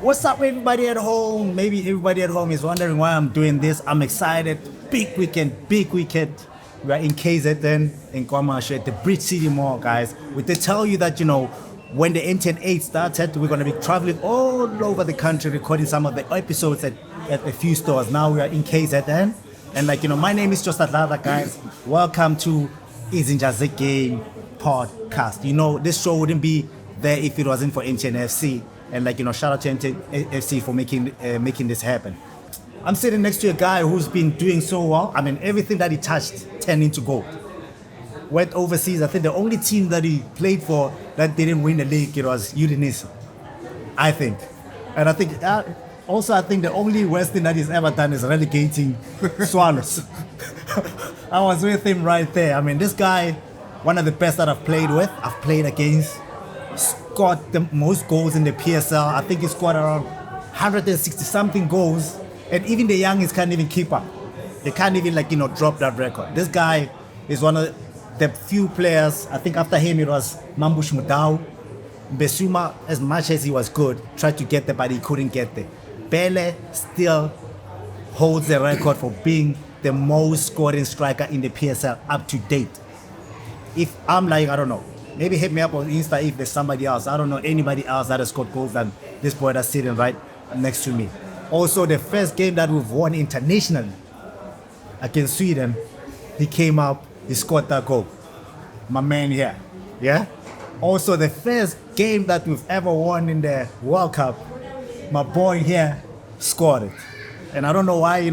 What's up, everybody at home? Maybe everybody at home is wondering why I'm doing this. I'm excited. Big weekend, big weekend. We are in KZN, in Kwamashu, at the Bridge City Mall, guys. We did tell you that, when the NTN8 started, we're going to be traveling all over the country, recording some of the episodes at a few stores. Now we are in KZN. And my name is Josta Dladla, guys. Welcome to Izinja zeGame podcast. This show wouldn't be there if it wasn't for NTN FC. And shout out to NTN FC for making this happen. I'm sitting next to a guy who's been doing so well. I mean, everything that he touched turned into gold. Went overseas. I think the only team that he played for that didn't win the league, it was Udinese, I think. And I think the only worst thing that he's ever done is relegating Swallows. I was with him right there. I mean, this guy, one of the best that I've played against, scored the most goals in the PSL. I think he scored around 160 something goals, and even the youngest can't even keep up. They can't even drop that record. This guy is one of the few players. I think after him it was Mambush Mudau. Besuma, as much as he was good, tried to get there, but he couldn't get there. Bele still holds the record for being the most scoring striker in the PSL up to date. If I'm I don't know, maybe hit me up on Insta if there's somebody else. I don't know anybody else that has scored goals than this boy that's sitting right next to me. Also, the first game that we've won internationally against Sweden, he came up, he scored that goal. My man here, yeah? Also, the first game that we've ever won in the World Cup, my boy here scored it. And I don't know why,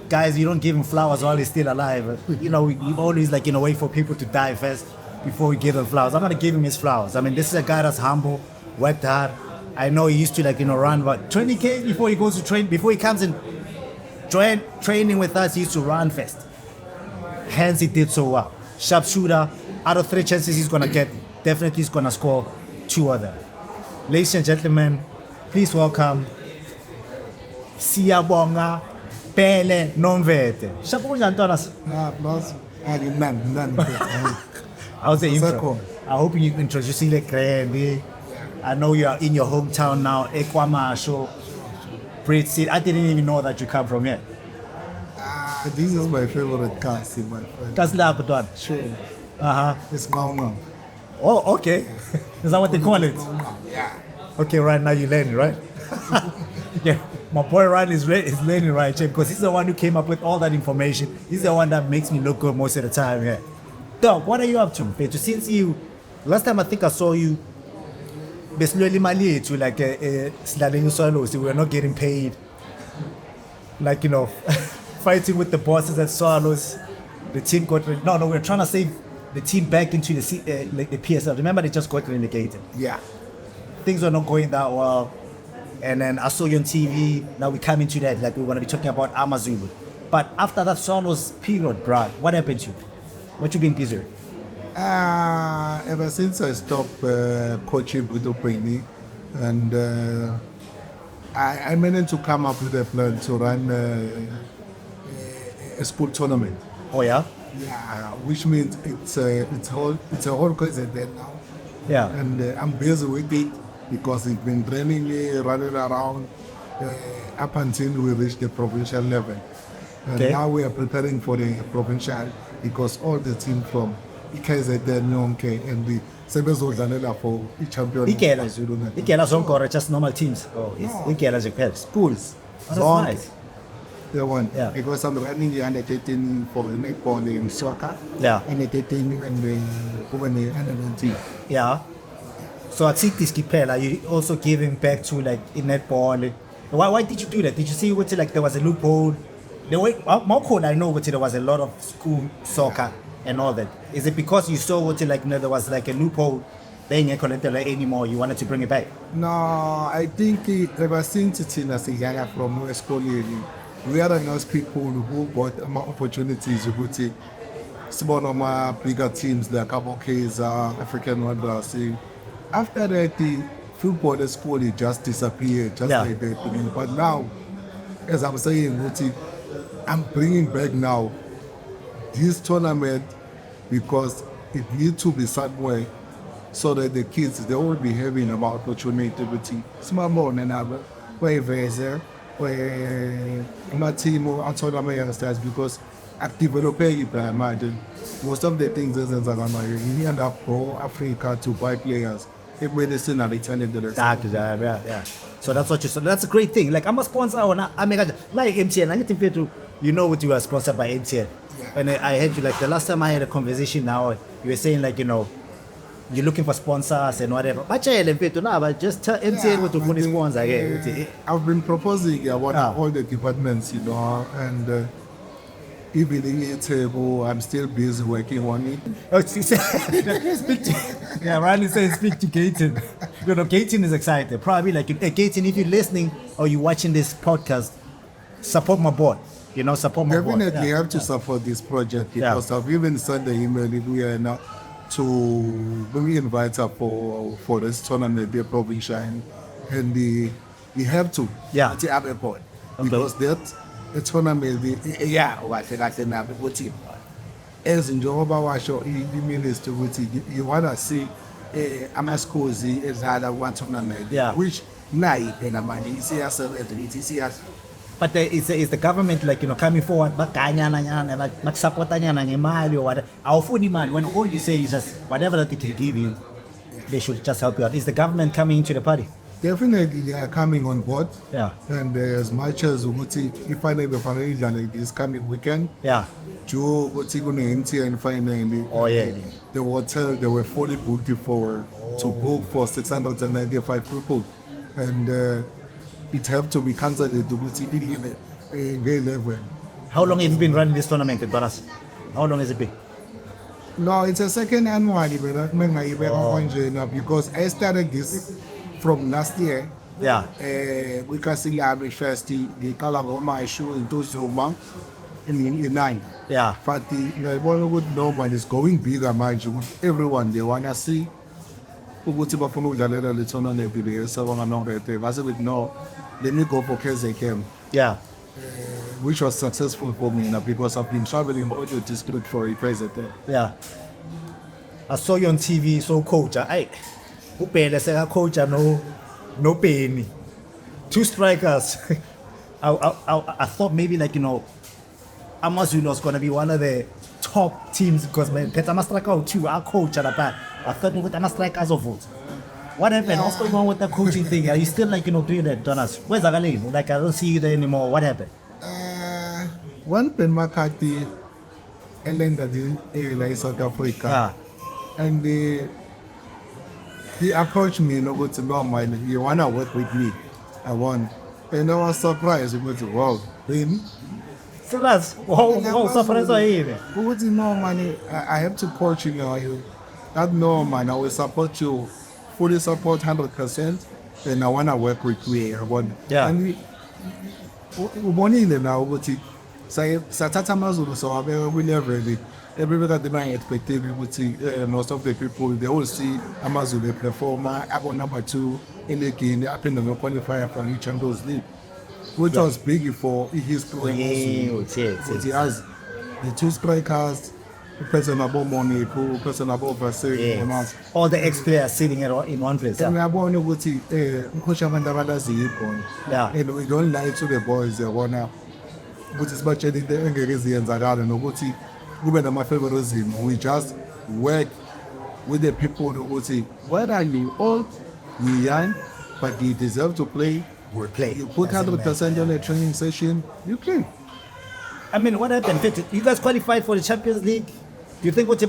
guys, you don't give him flowers while he's still alive. We always wait for people to die first before we give them flowers. I'm gonna give him his flowers. I mean, this is a guy that's humble, worked hard. I know he used to run about 20K before he goes to train. Before he comes in training with us, he used to run first. Hence, he did so well. Sharp shooter. Out of 3 chances he's gonna get, definitely he's gonna score 2 of them. Ladies and gentlemen, please welcome Siyabonga Nomvethe. How's the intro? I hope you introduce the Grandy. I know you are in your hometown now, Kwamashu, Bridge City. I didn't even know that you come from here. This is my favorite castle, my friend. Castle. Sure. It's Maunga. Oh, okay. Is that what they call it? Yeah. Okay, right now you're learning, right? Yeah, my boy Ryan is learning right here because he's the one who came up with all that information. He's the one that makes me look good most of the time. Yeah. Dog, what are you up to? Since last time I think I saw you, basically mali to Slading Solos, we were not getting paid. Fighting with the bosses at Swallows. The team got we're trying to save the team back into the PSL. Remember, they just got relegated. Yeah. Things were not going that well. And then I saw you on TV. Now we come into that, we're going to be talking about Amazulu. But after that Swallows period, Brad, what happened to you? What you been busy? Ever since I stopped coaching with Benni, and I managed to come up with a plan to run a sport tournament. Oh yeah? Yeah, which means it's a whole concept now. Yeah. And I'm busy with it because it's been training me, running around up until we reach the provincial level. And now we are preparing for the provincial because all the team from Kaizer Chiefs and the zeGame for each champion. Ikelas are just normal teams. Oh, Ikelas schools. Oh, that's nice. The one, yeah. Because I'm running the under 13 for the netball in soccer, yeah, under 13 and the under 19. Yeah. So at City Skipella, you also giving back to in netball. Why did you do that? Did you see what there was a loophole? The way more I know what there was a lot of school soccer and all that. Is it because you saw what there was a loophole? They ain't collected anymore. You wanted to bring it back? No, I think ever since it's in a from West Korea. We are those people who got opportunities to go to some of my bigger teams like Kaizer, African Wanderers. After that, the football the school just disappeared, like that. But now, as I'm saying, I'm bringing back now this tournament because it needs to be somewhere so that the kids, they will be having about opportunity. Small more than ever. kwayiveze ama-team athola ama-youngsters because akudevelopeki phela manje. Most of the things ezenzaka manje you end up go Africa to buy players ekumele sinale-talent Exactly, yeah. So that's what you said. That's a great thing. Like I'm a sponsor like MTN. I think to you know what you are sponsored by MTN. And I heard you like the last time I had a conversation now, you were saying like, you know, you're looking for sponsors and whatever. But just tell MTN what to put sponsor. I've been proposing all the departments, you know, and even in table, I'm still busy working on it. Oh, yeah, Riley says speak to Gaten. You know, Gaten is excited. Probably like, hey, Gaten, if you're listening or you're watching this podcast, support my board. You know, support my board. Definitely have to support this project because I've even sent the email if we are now to we invite her for this tournament, the provision, and we have to have a board because that a tournament, as in Jehovah washo minister you wanna see Amaskozi as other one tournament, which but is the government like, you know, coming forward like support or whatever? Our food demand, when all you say is just whatever that they can give you, they should just help you out. Is the government coming into the party? Definitely they are coming on board. Yeah. And as much as if I never find like this coming weekend, Joe what's going to empty and finally the hotel they were fully booked for to book for 695 people. And it have to be cancelled to grade level. How long have you been running this tournament at Baras? How long has it been? No, it's a second annual event because I started this from last year. We can see average first the Kalagoma issue in 2009. But the one would know when it's going bigger, mind you, everyone they wanna see. Bafana Bafana tournament every day. Siyabonga Nomvethe. I said no, let me go for Kaizer Chiefs. Which was successful for me now because I've been traveling all the district for a president. I saw you on TV, so coach. Who paid the coach? No Benni. 2 strikers. I thought maybe like, you know, AmaZulu was gonna be one of the top teams because I'm a striker too. Our coach at the back. I thought with a strikers of vote. What happened? What's going on with the coaching thing? Are you still like, you know, doing that, Donas? Where's Agalin? Like I don't see you there anymore. What happened? One Ben McCarthy and then the South Africa. And he approached me, you know, go to normal. You wanna work with me? I want. And I was surprised. He went, wow, really? So that's surprised by him. Who would know money? I have to coach you now. That no man, I will support you, fully support 100%, and I wanna work with you. And we money in the now, but it say Satata Mazulu, so we never really. Everybody that they expected, we would see most of the people they all see Amazulu performer, number 2 in the game, they happen to qualify for each of those leagues, which was big for his career. But he has the 2 strikers. Person about money, person about Versailles, all the ex-players sitting in one place. And we don't lie to the boys. They wanna, but it's much the ingredients are there. No, but my favoritism. We just work with the people who say, whether you old, you young, but you deserve to play. We'll play. You put 100% on the training session, you play. I mean, what happened? You guys qualified for the Champions League. Do you think what you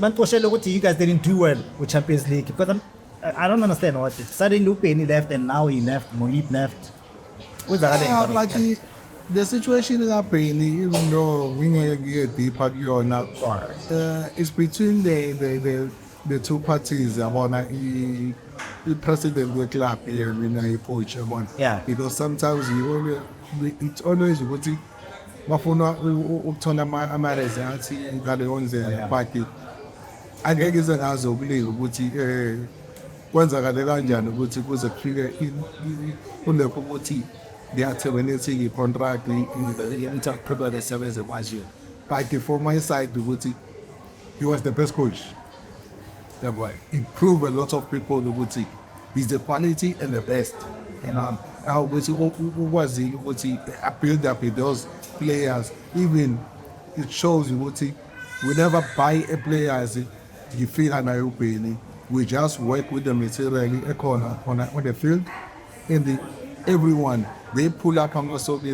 guys didn't do well with Champions League? Because I don't understand what suddenly Benni left and now he left, Monip left. What's that? Like the situation is happening, even though we may get deeper or not. It's between the 2 parties. About the president will clap here when I approach one. Because sometimes it's always what it. Bafuna uthona ama-results ngaleyo ndlela but angeke ize ngazo ubulili ukuthi kwenzakale kanjani ukuthi kuze kufike kulekho ukuthi they are terminating i-contract i-interpreter esebenze kwaziyo. But for my side ukuthi he was the best coach. That boy improved a lot of people ukuthi he's the quality and the best. how was build up with those players. Even it shows you what we never buy a player as you feel an opening. We just work with the material on the field, and everyone they pull up on us so we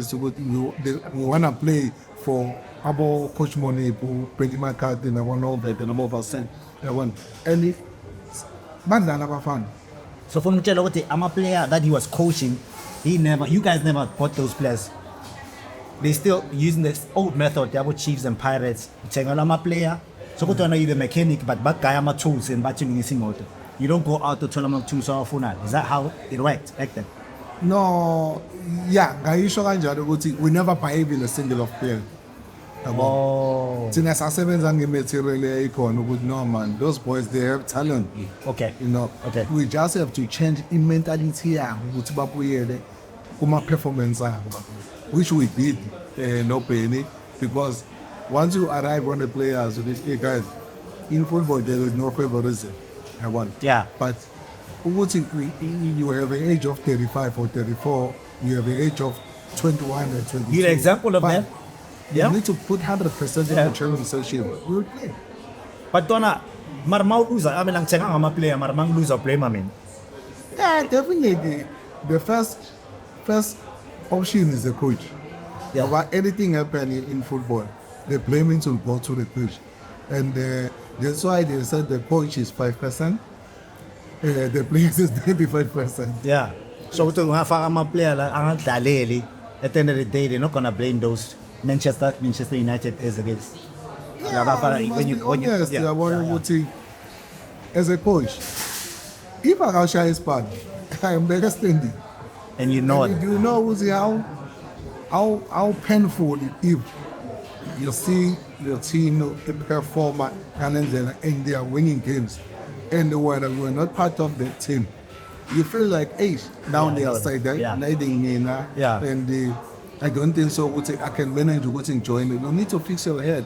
wanna play for about Coach Money, pretty much in one all that and about percent. And if Bandana Bafana. So for Mchelo, I'm a player that he was coaching. You guys never bought those players. They still using this old method, double Chiefs and Pirates. I'm a player. So go to know you're the mechanic, but guy am a tools in batching missing auto. You don't go out to tournament tools or phone. Is that how it worked back then? No, yeah, we never buy even a single of player. Oh. Since I 7 material, no man, those boys they have talent. Okay. You know, okay. We just have to change in mentality performance, which we did no Benni, because once you arrive on the players, hey guys, in football there is no favoritism. Yeah. But you have an age of 35 or 34, you have an age of 21 and 22. You're an example of that. You need to put 100% in the training association. We will play. But Donna, Marmau loser. I mean, I'm a player. Marmau loser play, I mean. Yeah, definitely. The first option is the coach. Yeah. About anything happening in football, the blaming will go to the coach, and that's why they said the coach is 5%, the players is 95%. Yeah. So to have a player like Dladla, at the end of the day, they're not gonna blame those Manchester United as it is. As a coach, if I can share his part, I am understanding. And you know it. You know how painful it is. You see your team perform and then they are winning games, and we're not part of the team. You feel like, hey, now they are side there, and I don't think so. I can manage to enjoy it. You don't need to fix your head.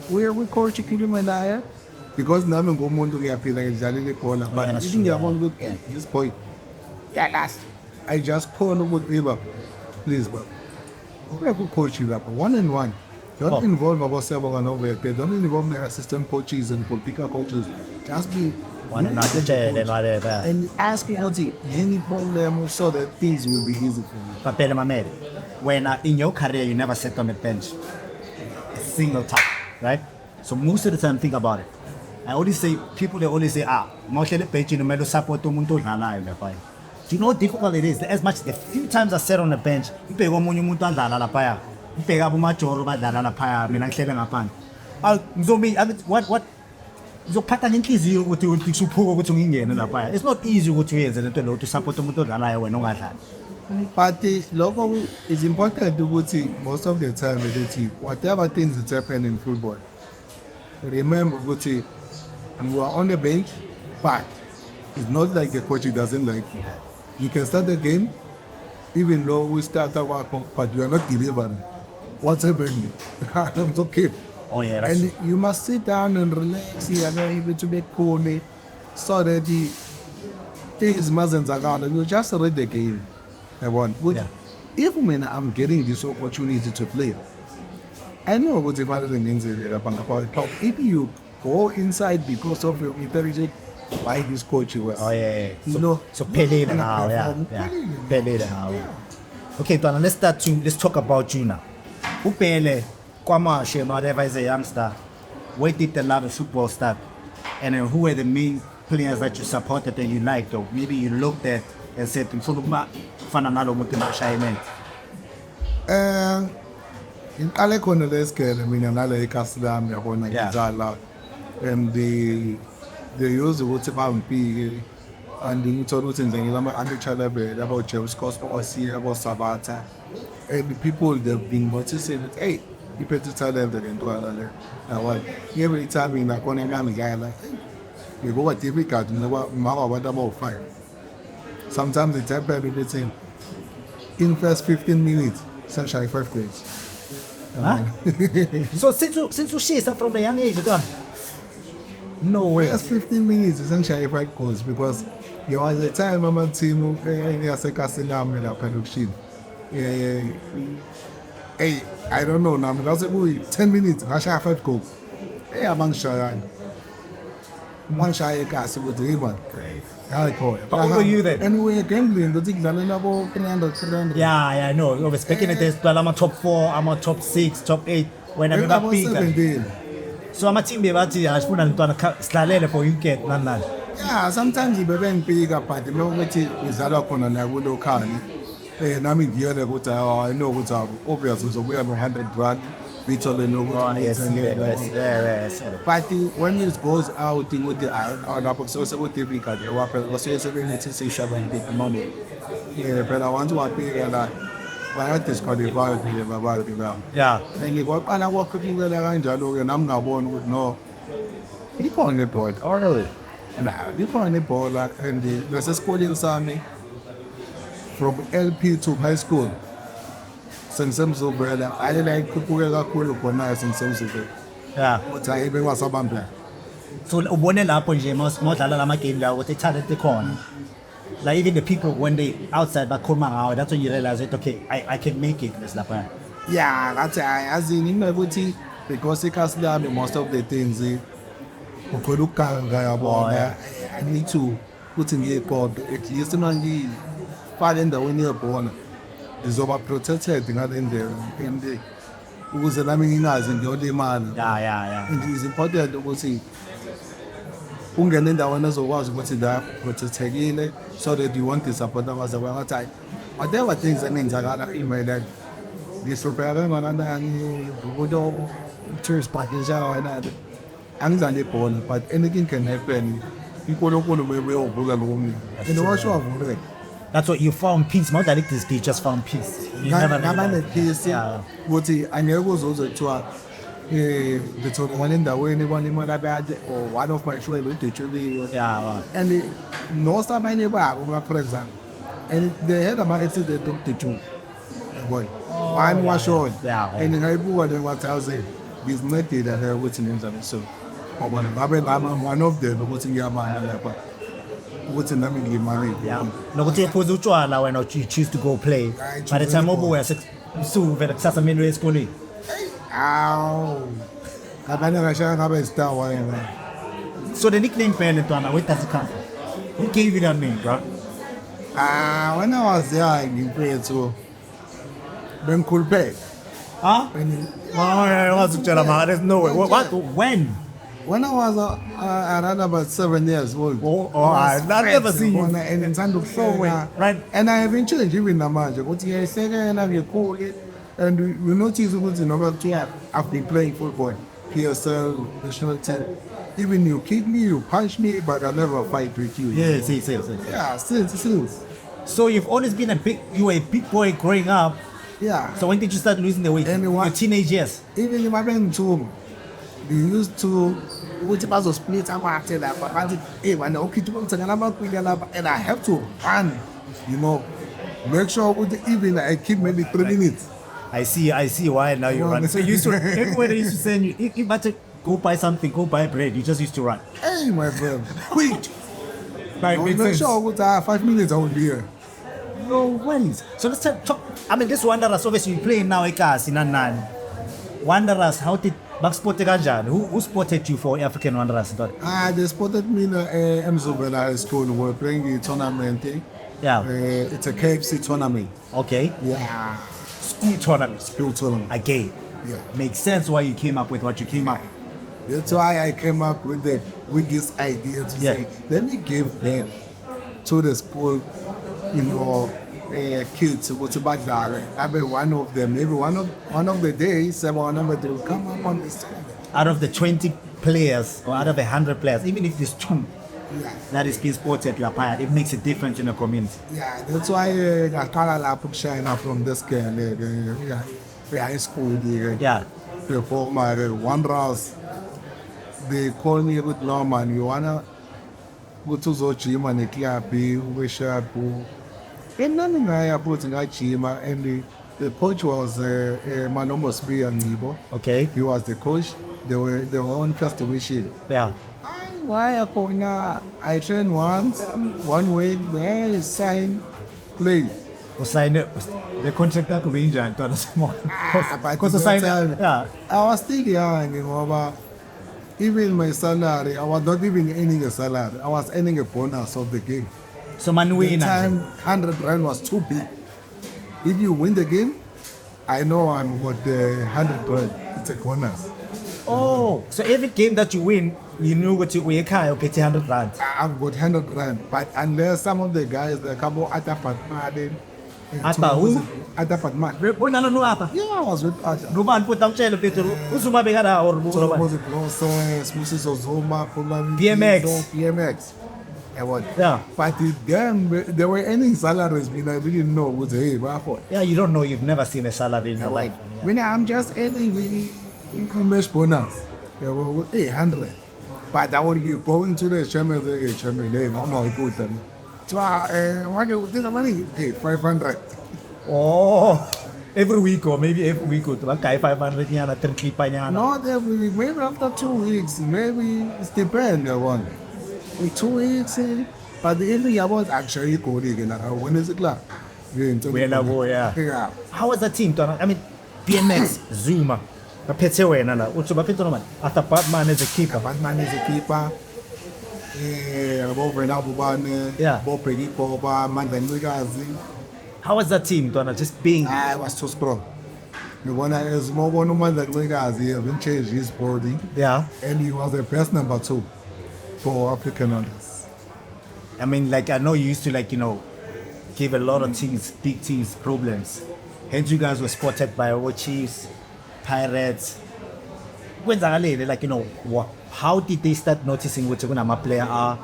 Where we coach him and I, because now I'm going to get like corner. But I think I want to look at this point. Yeah, last. I just call with Eva, please, but we have to coach you up 1-on-1. Don't involve about Siyabonga Nomvethe. Don't involve the assistant coaches and political coaches. Just be and ask me any problem so that things will be easy for you. But Mamede, when in your career you never sat on the bench a single time, right? So most of the time think about it. I always say people they always say most of the bench in the middle support to muntu dlala lapha. Do you know how difficult it is? As much the few times I sat on the bench, ibheka omunye umuntu adlala lapha. Ibheka abomajoro badlala lapha mina ngihlele ngaphandle. What ngizophatha ngenhliziyo ukuthi usuphuka ukuthi ngingene lapha. It's not easy ukuthi uyenze lento lo to support umuntu odlalayo wena ongadlali. But local is important to most of the time whatever things that happen in football. Remember you are on the bench, but it's not like the coach doesn't like you. You can start the game, even though we start our but you are not delivering. What's happening? It's okay. Oh yeah, and you must sit down and relax here and able to be cool so that the things mustn't around and you just read the game. If I'm getting this opportunity to play, I know what the matter means. If you go inside because of your intelligence, by this coach you were. Oh yeah. So Pele now, Pele now. Okay, Donna, let's talk about you now. Pele, Kwama Shema, whatever is a youngster, where did the love of football start? And then who were the main players that you supported and you liked, or maybe you looked at and said, Fananalo Mutima. In Alekon Leske, I mean, another Castam, Yabona, and they use the WhatsApp and the introducing the Lama about James Costa or about Sabata. And the people they've been noticing that, hey, you better tell them that in Tuala. Every time in a Konagami guy, like, you go at difficult, you know what, what about fire. Sometimes it's happening in first 15 minutes, sunshine 5 days. So since you see from the young age, No way. First 15 minutes essentially 5 goals because there was a time my team yaseKasinami lapha elokishini. Hey, I don't know now. Because 10 minutes, ngashaya 5 goals. Hey, amangishayani. Mangishaya kahle ukuthi hey man. How old were you then? Anyway, gambling, the thing done about 300. Yeah, no. I was speaking at this, but I'm a top 4, I'm a top 6, top 8. When I'm I was big. 17. So I'm a team bathi ashifuna ntwana slalele for UK nani. Yeah, sometimes ibebe ngipika but ukuthi uzalwa khona la ku local. Nami ngiyona ukuthi I know ukuthi obviously uzobuya no100 bithole no. Yes. But when it goes out with the lapho so difficult waphela basuyesebenza siyishabana money. Yeah, but I want to appear la I disqualify nje babantu ngam. Yeah. Ngikwaqala kwakhuphulela kanjalo ke nami ngabona ukuthi no. Ikhona ibhola. Oh really? Nah, ikhona ibhola and lesesikoleni sami from LP to high school. Sengisemzobela ayela ikhuphuke kakhulu khona sengisemzobela. Yeah. Uthi ayibe wasabamba. So ubone lapho nje modlala lama game la ukuthi talent ikhona. Like even the people when they outside bakhuluma ngawo, that's when you realize that okay, I can make it this lapha. Yeah, that's as in ukuthi because ikhasi lami most of the things ukhona ukuganga yabona. I need to put in the board at least ngifale endaweni yebhola. Izoba protected ngale ndlela and ukuze nami ngingazi ngiyolimala. Yeah. It is important ukuthi ungene endaweni ezokwazi ukuthi la protectekile so that you want to support abazalwane ngathi whatever things enenzakala email ngisopera ngona nani ubudo tourist package wena angizange ibhola but anything can happen inkulunkulu beyovuka lokumini and washo avule. That's what you found peace. Not like this, you just found peace. You never ngabane peace ukuthi angeke uzoze kuthiwa ngithola one endaweni kwalimala abade or one of my children with the children. Yeah. And no sabanye babo for example and they had about accident to the two boy one was on and ngayibuka le what I say is not that ukuthi nenzalo so ngoba ngabe one of them ukuthi ngiyamana lapha ukuthi nami ngimali. Yeah. Nokuthi ephuza utshwala when you choose to go play. By the time obuya suvela kusasa mina esikoleni. Ow. Abanye ngashaya ngabe star wena. So the nickname Benni, where does it come from? Who gave you that name, bro? When I was young, you played so. Ben Kulpe. Huh? There's no way. What? When? When I was around about 7 years old. I've never seen you. And in Sandu Right. And I eventually give in the magic. What you say, and I call it. And we notice what I've been playing football. PSL, national team. Even you kick me, you punch me, but I never fight with you. Yes. Yeah, still. So you've always been you were a big boy growing up. Yeah. So when did you start losing the weight? Your teenage years. Even in my band too, we used to split and I have to run, make sure even I keep maybe 3 minutes. I see why now you run. So you used to everywhere they used to send you, if you had to go buy something, go buy bread, you just used to run. Hey my friend, quick. Make sense. Sure 5 minutes I will be here. No ways. So let's talk. I mean, this Wanderers, obviously you playing now eKasi Nanan. Wanderers, how did spotted kanjani? Who spotted you for African Wanderers? They spotted me in Mzobela High School. We were playing a tournament. Yeah. It's a KFC tournament. Okay. Yeah. School tournament. Again. Yeah. Makes sense why you came up with what you came up. That's why I came up with this idea to say, let me give them to the school, kids what's about that. I mean, one of them, maybe one of the days, one of them will come up on this tournament. Out of the 20 players or out of 100 players, even if there's two that is being sported, you are part, it makes a difference in the community. Yeah, that's why I can't allow China from this girl, high school, before my Wanderers. They call me with Norman, you wanna go to the gym and the club, wish up. And none I put in that gym, and the coach was Manomos B and Nibo. Okay. He was the coach. They were on first mission. Yeah. why I train once, 1 week, then sign, play. Usign the contract yakho beyinjani ntwana small. Because usign yeah. I was still young, but even my salary, I was not even earning a salary. I was earning a bonus of the game. So man The win. time 100 rand was too big. If you win the game, I know I'm worth the 100 rand. It's a bonus. Oh, so every game that you win, you know what you get 100 rand. I've got 100 rand. But unless some of the guys that come out at Ata who? Fatman. Bona no apa. Yeah, I was with Ata. Ruban put down chelo Peter. Usuma begada or Was it Process, Mrs. Ozoma, PMX. Yeah. But then they were earning salaries, but I didn't know what they were. Yeah, you don't know, you've never seen a salary in your life. When I'm just earning income bonus, they were 800. But I would be going to the chairman, I'm not good them. So, what do you think of money? Hey, 500. Oh, every week or maybe every week or 500 yana 30 pa yana. Not every week, maybe after 2 weeks, maybe it's depends on one. In 2 weeks, but the end of was actually good again. When is it like? Yeah. How was the team? I mean, BMX, Zuma, Petse wena la. Utso ba phetso man. After Batman is a keeper. Batman is a keeper. Yeah. How was that team, Donna? Just being. I was too strong. The one that is more one that didn't change his body. Yeah. And he was the best number 2 for African others. I mean, like, I know you used to, like, you know, give a lot of teams, big teams, problems. Hence, you guys were spotted by our Chiefs, Pirates. Like, you know, how did they start noticing what a player are?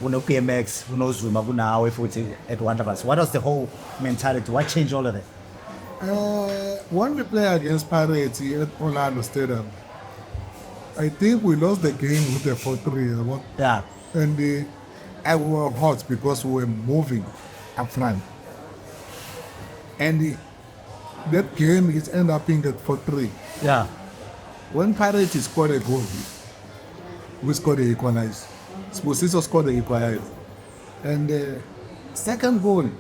Who know PMX, who knows Zuma, who know if it's at one of us? What was the whole mentality? What changed all of it? When we play against Pirates at Orlando Stadium, I think we lost the game with the 4-3. Yeah. And I were hot because we were moving up front. And that game is ended up being at 4-3. Yeah. When Pirates scored a goal, we scored the equalizer. Sposiso scored the equalizer. And the second goal,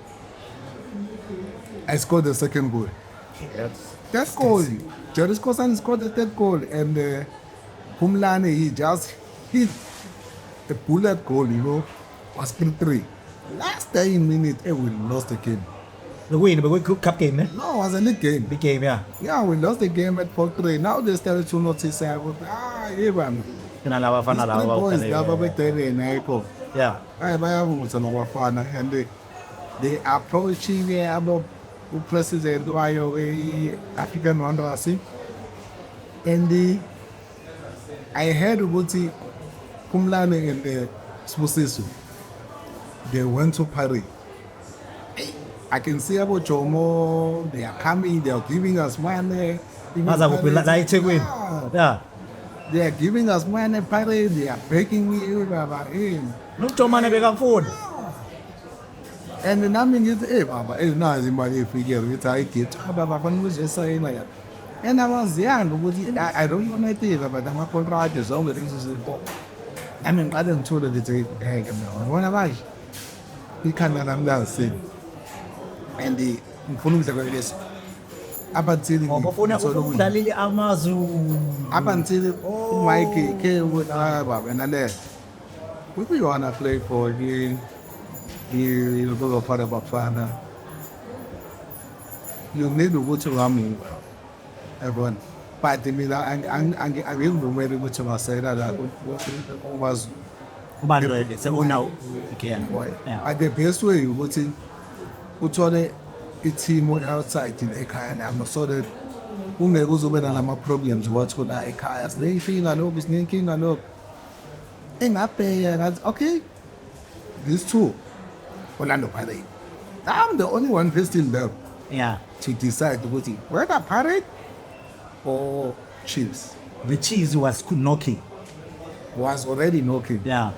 I scored the second goal. That goal, Jerry Kosan scored the third goal, and Pumlane, he just hit a bullet goal, was 3-3. Last 10 minutes, we lost the game. The win, but we could cup game, eh? No, it was a league game. Big game, yeah. Yeah, we lost the game at 4-3. Now they started to notice, even. Yeah. And they approaching the president African Wanderers. And I heard about the Kumlane and the Sposiso. They went to Paris. I can see about Jomo, they are coming, they are giving us money. Yeah. They are giving us money, Paris, they are begging me about him. Look to money big food. And the name is Baba, it's not in my figure, which I get. Was just saying like that. And I was young, I don't know anything about the Macron Rogers, all the things. I mean, I don't know that it's a hang of one of us. He cannot understand. And the influence of this up until Mikey came with and we wanna play for you go for the Bafana. You need to go to Rami, everyone. But I mean, I will be very much of say that was it's a now. At the best way you would see. A team outside in a car, and I'm so that who goes over and my problems, what's good at a car, they feel I know, is thinking I know. And I pay, and that's okay. These two, Orlando Pirate. I'm the only one visiting them. Yeah. To decide to go to where the Pirate or Chiefs. The Chiefs was knocking. Was already knocking. Yeah.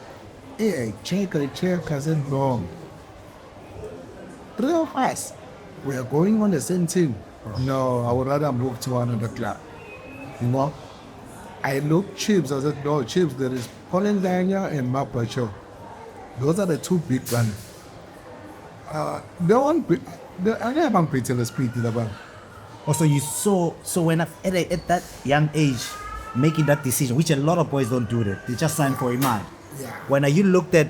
Hey, check, because it's wrong. 3 of us, we are going on the same team. No, I would rather move to another club. I looked Chiefs, I said, no, Chiefs, there is Colin Lanya and Mark Bradshaw. Those are the two big ones. They haven't pretty the speed in the band. Also, you saw, so when at that young age, making that decision, which a lot of boys don't do that, they just sign for a man. Yeah. When you looked at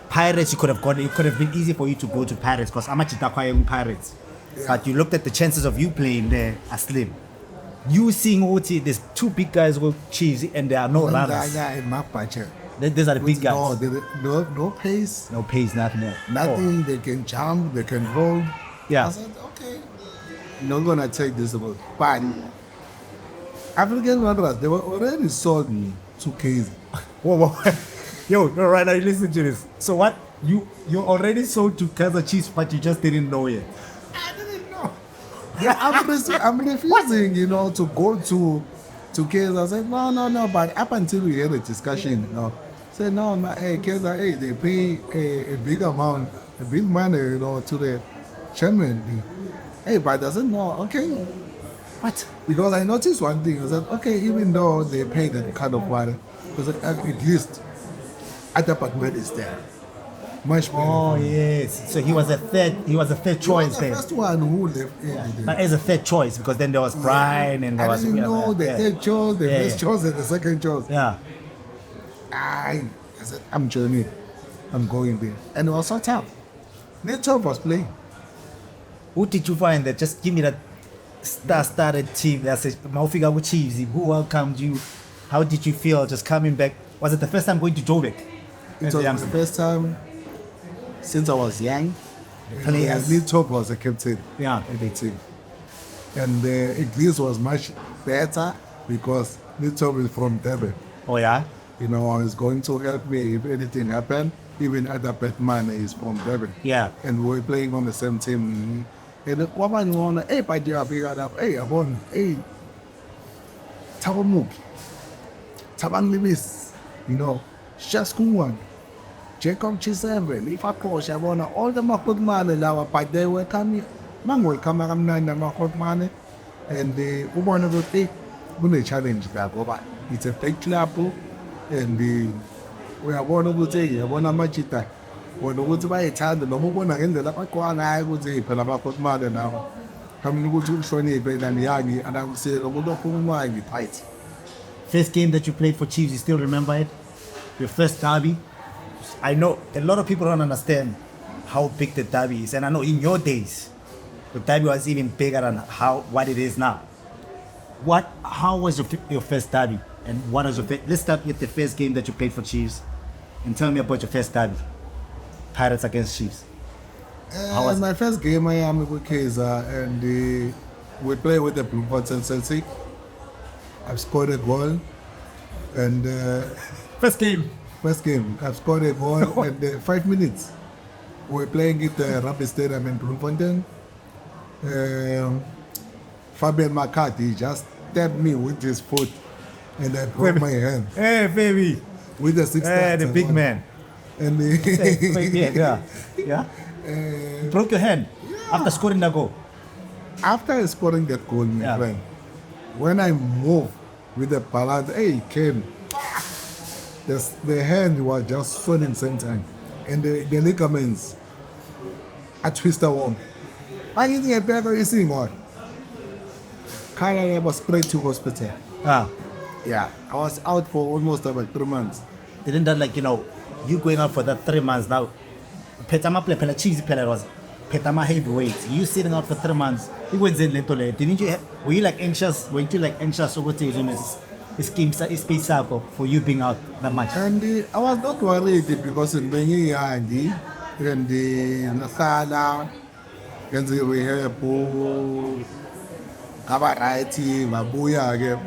Pirates, you could have gone, it could have been easy for you to go to Pirates because I'm actually in Pirates. Yeah. But you looked at the chances of you playing there are slim. You seeing OT, there's two big guys with Chiefs and there are no runners. Lanya and Mark Bradshaw. These are the big guys. No pace. No pace, nothing there. Nothing. They can jump. They can roll. Yeah. I said, okay. Not gonna take this about. But African runners, they were already sold me to Kaizer. Whoa. Yo, no, right now, listen to this. So what? You're already sold to Kaizer Chiefs, but you just didn't know it. I didn't know. Yeah, I'm refusing, to go to Kaizer. I said, no. But up until we had a discussion, say no, hey, Kaizer, hey, they pay a big amount, a big money, to the chairman. Hey, but doesn't know. Okay. What? Because I noticed one thing. I said, okay, even though they pay that kind of money, because at least other partner is there. Much better. Oh yes. So he was a third choice the then. first one who left. But as a third choice because then there was Brian and there was. I didn't know the third choice, the first choice, and the second choice. Yeah. I said, I'm journeying. I'm going there. And it was so tough. Nature was playing. Who did you find that? Just give me that star-started team that says Maufiga with Chiefs. Who welcomed you? How did you feel just coming back? Was it the first time going to Joburg? It was the first time since I was young. Players. Nitop was the captain Yeah. of the team. And English was much better because Nitop is from Durban. Oh yeah? I was going to help me if anything happened. Even other Batman is from Durban. Yeah. And we were playing on the same team. And the woman wanted, hey, by the hey, I won, hey, Tabamuk, Tabang Libis, Shaskuwan, Jacob Chiseve, if I push, I want all the Makut Mane, but they were coming, man will come around nine and Makut Mane, and the woman of the day, when they challenge that, it's a fake club, and we are one of the day, one of my chita. When the woods by a child, the number one again, the Lapakwan, I would say, Panama mother now. Coming to Shoni, and Yagi, and I would say, the wood of whom I be tight. First game that you played for Chiefs, you still remember it? Your first derby? I know a lot of people don't understand how big the derby is. And I know in your days, the derby was even bigger than what it is now. How was your first derby? And what was let's start with the first game that you played for Chiefs. And tell me about your first derby. Pirates against Chiefs. My first game, I am with Kaizer, and we play with the Bloemfontein Celtic. I've scored a goal, and First game, I've scored a goal, and 5 minutes. We're playing at the Rugby Stadium in Bloemfontein. Fabian McCarthy just stabbed me with his foot, and I broke my hand. Hey, baby. With the 6 The big man. And yeah. Broke your hand after scoring the goal. After scoring that goal, my friend, when I moved with the balance, hey, came. The hand was just swelling same time, and the ligaments, I twisted one. I didn't get better. You see what? I was straight to hospital. Yeah, I was out for almost about 3 months. Didn't that you going out for that 3 months now? Petama play pela cheesy pela was Petama heavyweight. You sitting out for 3 months. You went in little. Didn't you? Were you anxious? Weren't you anxious over the space for you being out that much? And I was not worried because in Benni and the Nasala and the rehab, Kabarati, Mabuya again.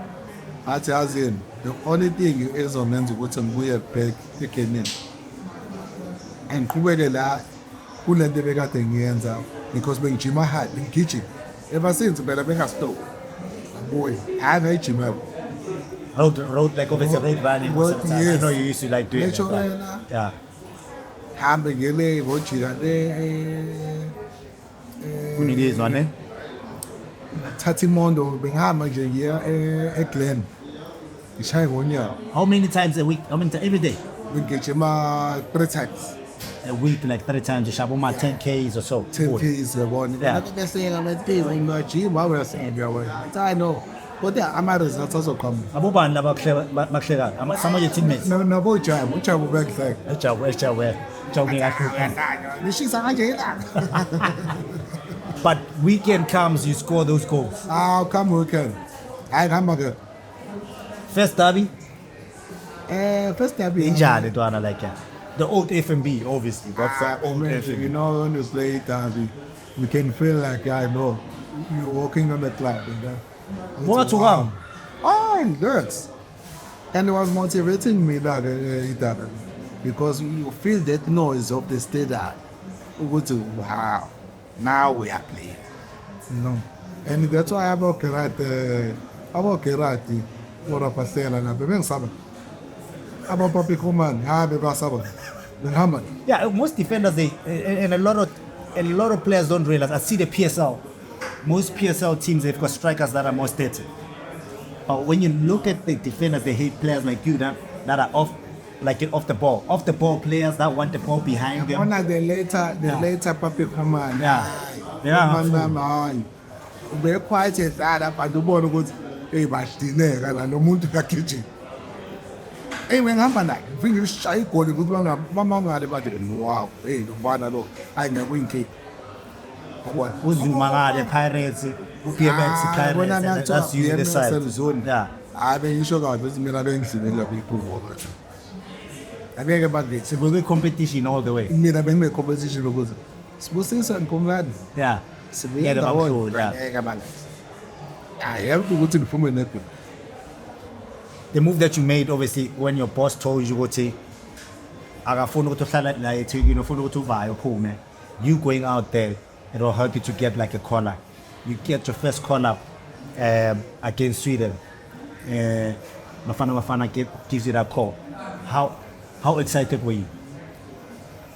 The only thing is on them to go to Buya picking in. And Kubela, who let the bigger thing ends out because when Jima had in kitchen, ever since better make a stove. Boy, I hate Jima. Road like obviously road running. Yes. I know you used to doing it. Yeah. Hambegele, Vochirade, Unides one, eh? Tatimondo, Bingham, a year, a clan. Ishaya ngonyaka. How many times a week? How many times every day? We ngigijima 3 times. A week, like 3 times. You shall my 10Ks or so. 10Ks yabona. Yeah. Nathi bese ngamathini ngimajima awuyasebya wena. I know. Kodwa ama-results azokhamba. Abubani laba bakuhlekayo? Some of your teammates. Nabo ujabu bakuhleka. Joking kakhulu. Nishisa kanjena. But weekend comes, you score those goals. Come weekend. Hayi hamba ke. First derby, First derby. injani ntwana like that. The old FMB, obviously. That's the old Man, FMB. you know, when you play derby, we can feel like, I know, you're walking on the track. You know? What to wow. Oh, it works. And it was motivating me that because you feel that noise of the stadium. You go to, wow, now we are playing. You know? And that's why about karate, what a pasela na bebeng saba. About Papi Kuman, beba saba. Yeah, most defenders, and a lot of players don't realize. I see the PSL. Most PSL teams, they've got strikers that are more static. But when you look at the defenders, they hate players like you that are off the ball. Off the ball players that want the ball behind them. One of the later Papi Kuman. Yeah. We're quite a sad but the ball goes, hey, Bastineg, and no moon to the kitchen. Hey, when I'm like, finish shy, call the good one, Mamma, about it. Wow, hey, the one I know, I never win cake. What? Who's the Pirates? PMX, When I'm Pirates, not that's you decide. zone. Yeah. I mean, you should go, this is me, I don't see the people. I think about this. It will be competition all the way. Me, I mean, competition because supposed to say, come on. Yeah. Yeah, the one. yeah. I have to go to the former network. The move that you made, obviously, when your boss told you to say, you going out there, it will help you to get like a corner. You get your first corner against Sweden. Bafana Bafana gives you that call. How excited were you?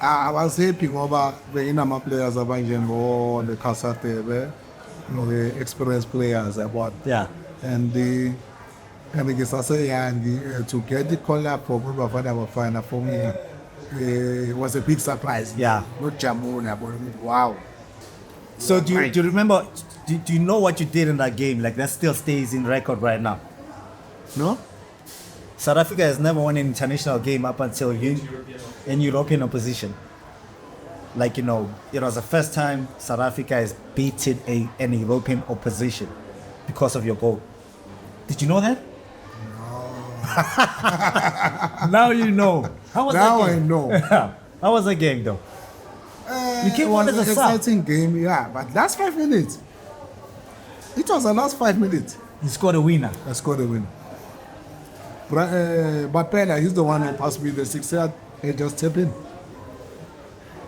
I was happy over the Inama players of Angenvo, the Kasate, the experienced players about. Yeah. And the to get the call up for Bafana Bafana for me, it was a big surprise. Yeah. Not Jamuna, but wow. So do you remember? Do you know what you did in that game? Like that still stays in record right now. No? South Africa has never won an international game up until you in European opposition. Like, it was the first time South Africa has beaten an European opposition because of your goal. Did you know that? No. Now you know. How was Now that game? I know. How was the game though? You came on as a an sub. exciting game, yeah, but last 5 minutes. It was the last 5 minutes. You scored a winner. I scored a win. Bapela, he's the one who passed me the 6-yard. He just stepped in.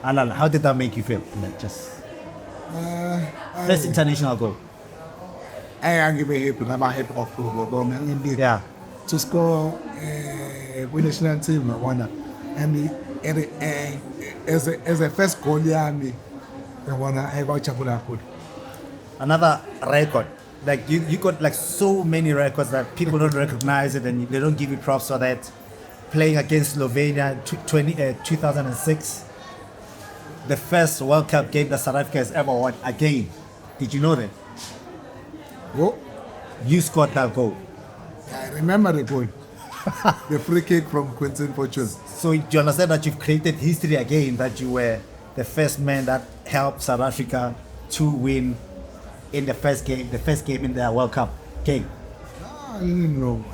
Alan, how did that make you feel? Like just first international goal. I give a hip, I'm a hip of football, man. Yeah. To score with national team, I won. And as a first goal, I won. I got Chabula. Another record. Like you got like so many records that people don't recognize it and they don't give you props for that. Playing against Slovenia 2006, the first World Cup game that South Africa has ever won again. Did you know that? Oh, You scored that goal. I remember the goal. The free kick from Quentin Fortune. So do you understand that you've created history again, that you were the first man that helped South Africa to win in the first game in the World Cup game? You know.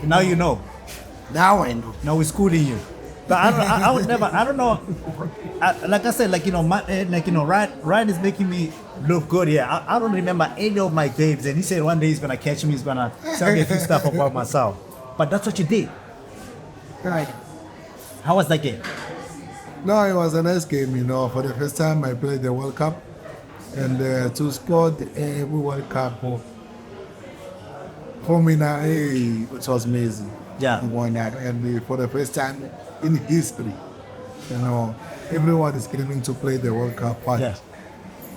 Now you know. Now I know. Now we're schooling you. But I would never, I don't know. Like I said, Ryan is making me look good here. I don't remember any of my games. And he said one day he's going to catch me, he's going to tell me a few stuff about myself. But that's what you did. Right. How was that game? No, it was a nice game, For the first time I played the World Cup. And to score the World Cup for me now, it was amazing. Yeah. And for the first time in history, everyone is screaming to play the World Cup. But Yeah.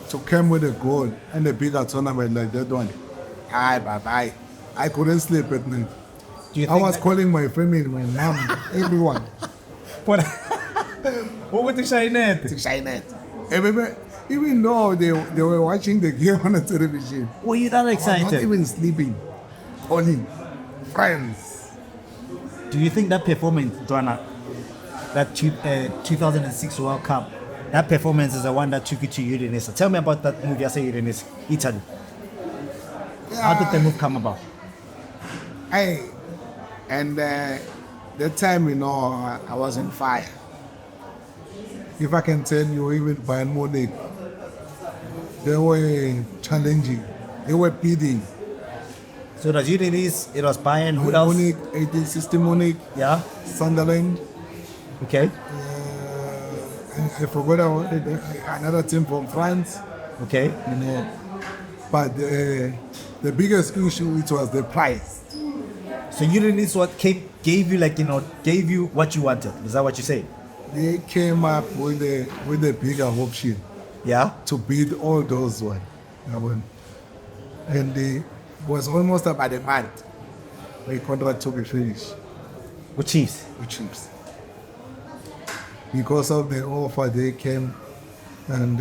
to come with a goal and a bigger tournament like that one, I couldn't sleep at night. Do you I think was calling my family, my mom, everyone. What? What would you say net? To shine it. Even though they were watching the game on the television, Were you that I was excited? not even sleeping. Calling friends. Do you think that performance, Dwana, that 2006 World Cup, that performance is the one that took you to Udinese? Tell me about that movie. I say Udinese, Italy. How did the move come about? That time, I was on fire. If I can tell you, even Bayern Munich, they were challenging. They were beating. So it was Udinese, it was Bayern, who else? Munich, 1860 Munich, Yeah, Sunderland. okay, I forgot another team from France. okay. But the biggest issue, it was the price. So Udinese what gave you what you wanted. Is that what you say? They came up with a bigger option Yeah. to beat all those ones. And it was almost about a month. The contract to be finished With Chiefs. with Chiefs. Because of the offer, they came and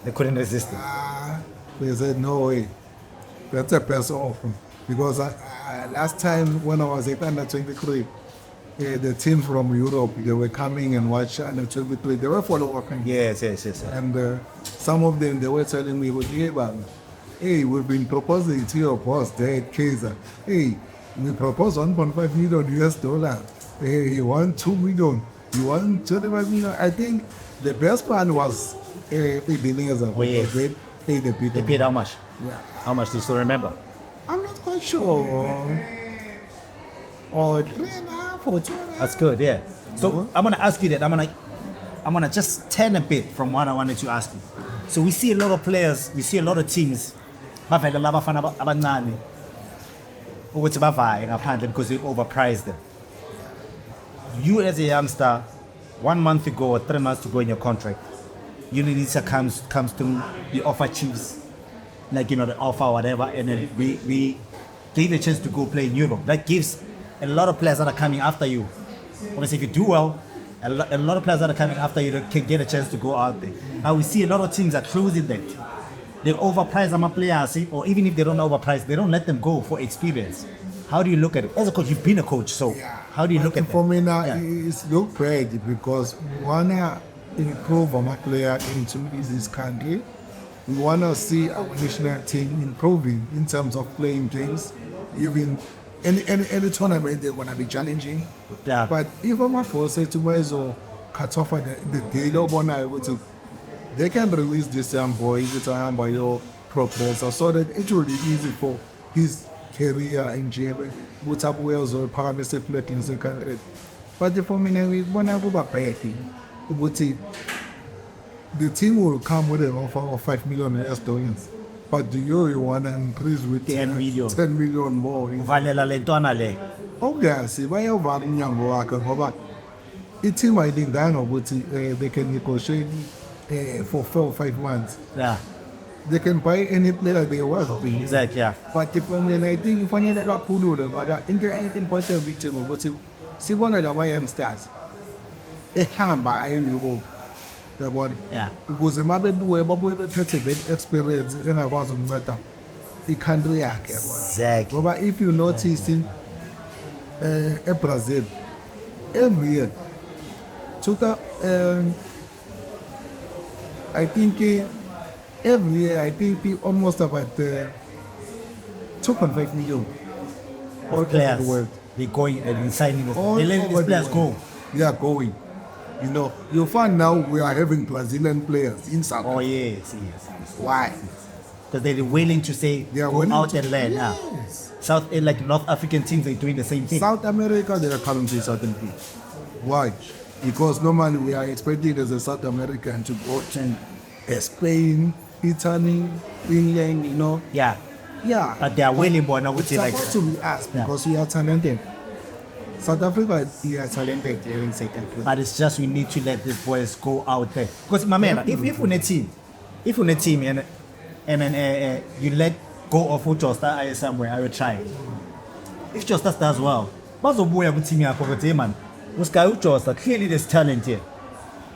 They couldn't resist it. they said, no way. That's a best offer. Because last time when I was at under 23, the team from Europe, they were coming and watching under 23. They were following. Yes. And some of them, they were telling me, hey, we've been proposing to your boss there at Kaizer. Hey, we propose 1.5 million US dollar. Hey, you want 2 million? You want 25 million? I think the best one was Ebenezer. Oh, yes. They paid a bit. They paid how much? Yeah. How much do you still remember? I'm not quite sure. Or 3.5 or 2. That's good, yeah. So I'm gonna ask you that. I'm gonna just turn a bit from what I wanted to ask you. So we see a lot of players, we see a lot of teams, bavela Bafana abancane ukuthi bavaye ngaphandle because we overpriced them. You as a youngster, 1 month ago or 3 months to go in your contract, Unidisa comes to the offer Chiefs, the offer whatever, and then we gave a chance to go play in Europe. That gives a lot of players that are coming after you. Obviously, if you do well, a lot of players that are coming after you that can get a chance to go out there. Now we see a lot of teams are closing that. They overprice them players, or even if they don't overprice, they don't let them go for experience. How do you look at it? As a coach, you've been a coach, so how do you look at it? For me now, it's look bad because we want to improve our player into this country. We want to see our national team improving in terms of playing games. Even any tournament, they want to be challenging. Yeah. But if I'm forced to wear so cut off the daily one, they can release this young boy with a by your proposal so that it will be easy for his career in jail. Put up wells or parametric fleckings in country. But for me, we want to go back. The team will come with an offer of 5 million US dollars. But do you want to increase with 10 million. 10 million more? Valela le ntwana le. Obviously, why you want umnyango wakhe ngoba i-team ayilinganga ukuthi they can negotiate for 4 or 5 months. Yeah. They can buy any player they want. Exactly, yeah. But if I think kufanele kakhulu ngoba into important victim ukuthi sibona laba youngsters ehamba ayi-Europe. Yabona? Yeah. Ukuze mabebuye babuye bephethe that experience engakwazi ukunceda i-country yakhe yabona. Exactly. Ngoba if you notice in Brazil every year I think every year I think almost about 2.5 million All players, they're going and signing. All They let over these the players world. go. They are going. You find now we are having Brazilian players in South Oh Africa. yes. Why? Because they're willing to say They are go willing out to- and learn. Yeah. Yes. North African teams are doing the same thing. South America, they are coming to certain people. Why? Because normally we are expecting as a South American to go to Spain, Italy, England, Yeah. Yeah. But they are willing, but now It's would like supposed to be us because we are talented. South Africa, we are talented in certain places. but it's just we need to let these boys go out there. Because my man, if we're in a team and you let go of who Josta somewhere, I will try. If Josta does well, bazobuya ku-team yakho but hey man, this guy uJosta, clearly there's talent here,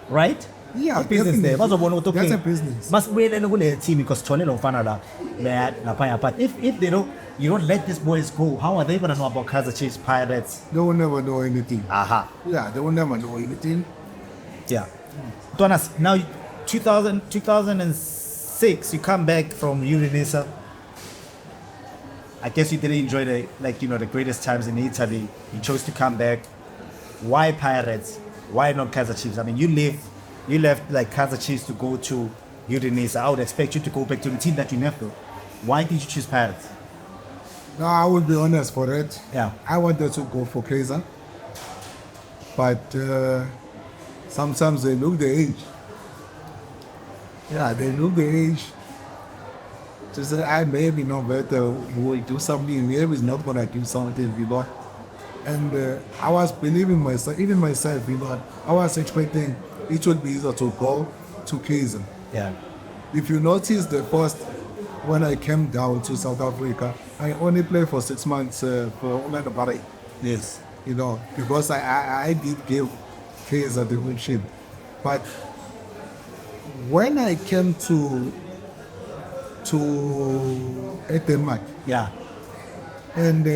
right? Yeah, Business there. Bazobona ukuthi that's okay, a business. masibuyelele kule team because thone lo mfana la laphaya. But if they don't, you don't let these boys go, how are they gonna know about Kaizer Chiefs, Pirates? They will never know anything. Aha. Yeah, they will never know anything. Yeah. Donas, now 2006, you come back from Udinese. I guess you didn't enjoy the greatest times in Italy. You chose to come back. Why Pirates? Why not Kaizer Chiefs? I mean, you left like Kaizer Chiefs to go to Udinese. I would expect you to go back to the team that you left. Why did you choose Pirates? No, I will be honest for it. Yeah. I wanted to go for Kaizer. But sometimes they look the age. Yeah, they look the age. To say, I maybe Nomvethe will do something, maybe he's not going to do something, And I was believing myself, even myself, I was expecting it would be easier to go to Kaizer. Yeah. If you notice the first, when I came down to South Africa, I only played for 6 months for Orlando Pirates. Yes. Because I did give Kaizer the good ship. But when I came to Denmark, Yeah. and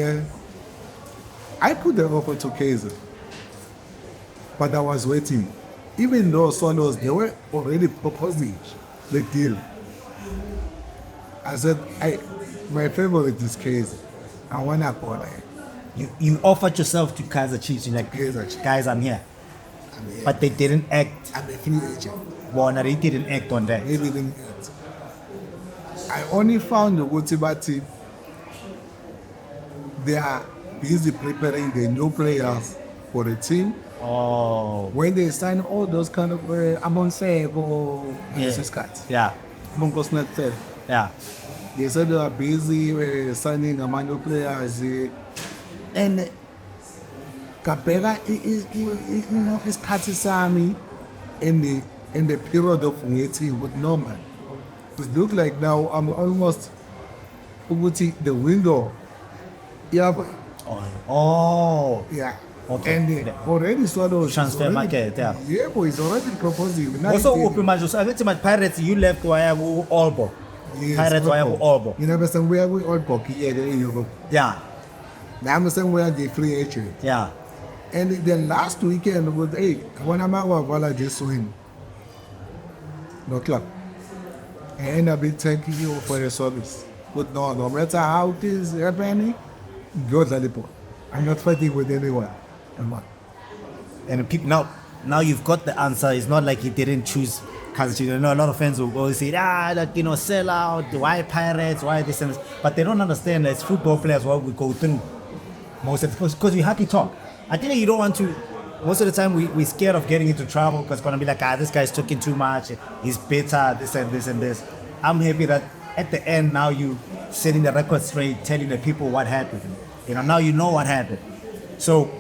I put the offer to Kaizer, but I was waiting. Even though Swallows, they were already proposing the deal. I said, my favorite is Kaizer. I want to go there. You offered yourself to Kaizer Chiefs. You're like, Kaizer Chiefs. guys, I'm here. I'm here. But they didn't act. I'm a free agent. Well, they didn't act on that. They didn't act. I only found the Wotibati, they are busy preparing the new players for the team. Oh. When they sign all those kind of Amonsego, Yeah. Yeah. They said they are busy signing a new players. And Kapela is Katisami in the period of waiting with Norman. It looks like now I'm almost the window. Yeah. Oh. Yeah. Okay. And already Swallows Transfer market, yeah. Yeah, but it's already proposing. Also, open match. So I get to my Pirates. You left via Albo. Yes, Pirates via Albo. You know, somewhere we all book here in Europe. Yeah. Now I'm somewhere the free agent. Yeah. And the last weekend was when I'm out, just win. No club. And I've been thanking you for your service. But no matter how it is happening, go to the point. I'm not fighting with anyone. And people now you've got the answer. It's not like he didn't choose Kaizer Chiefs. You know, a lot of fans will always say, sell out, why Pirates, why this and this. But they don't understand that as football players what we go through most of the time. Because we have to talk. I think you don't want to. Most of the time we're scared of getting into trouble because it's gonna be like, this guy's talking too much, he's bitter, this and this and this. I'm happy that at the end now you setting the record straight, telling the people what happened. Now you know what happened. So,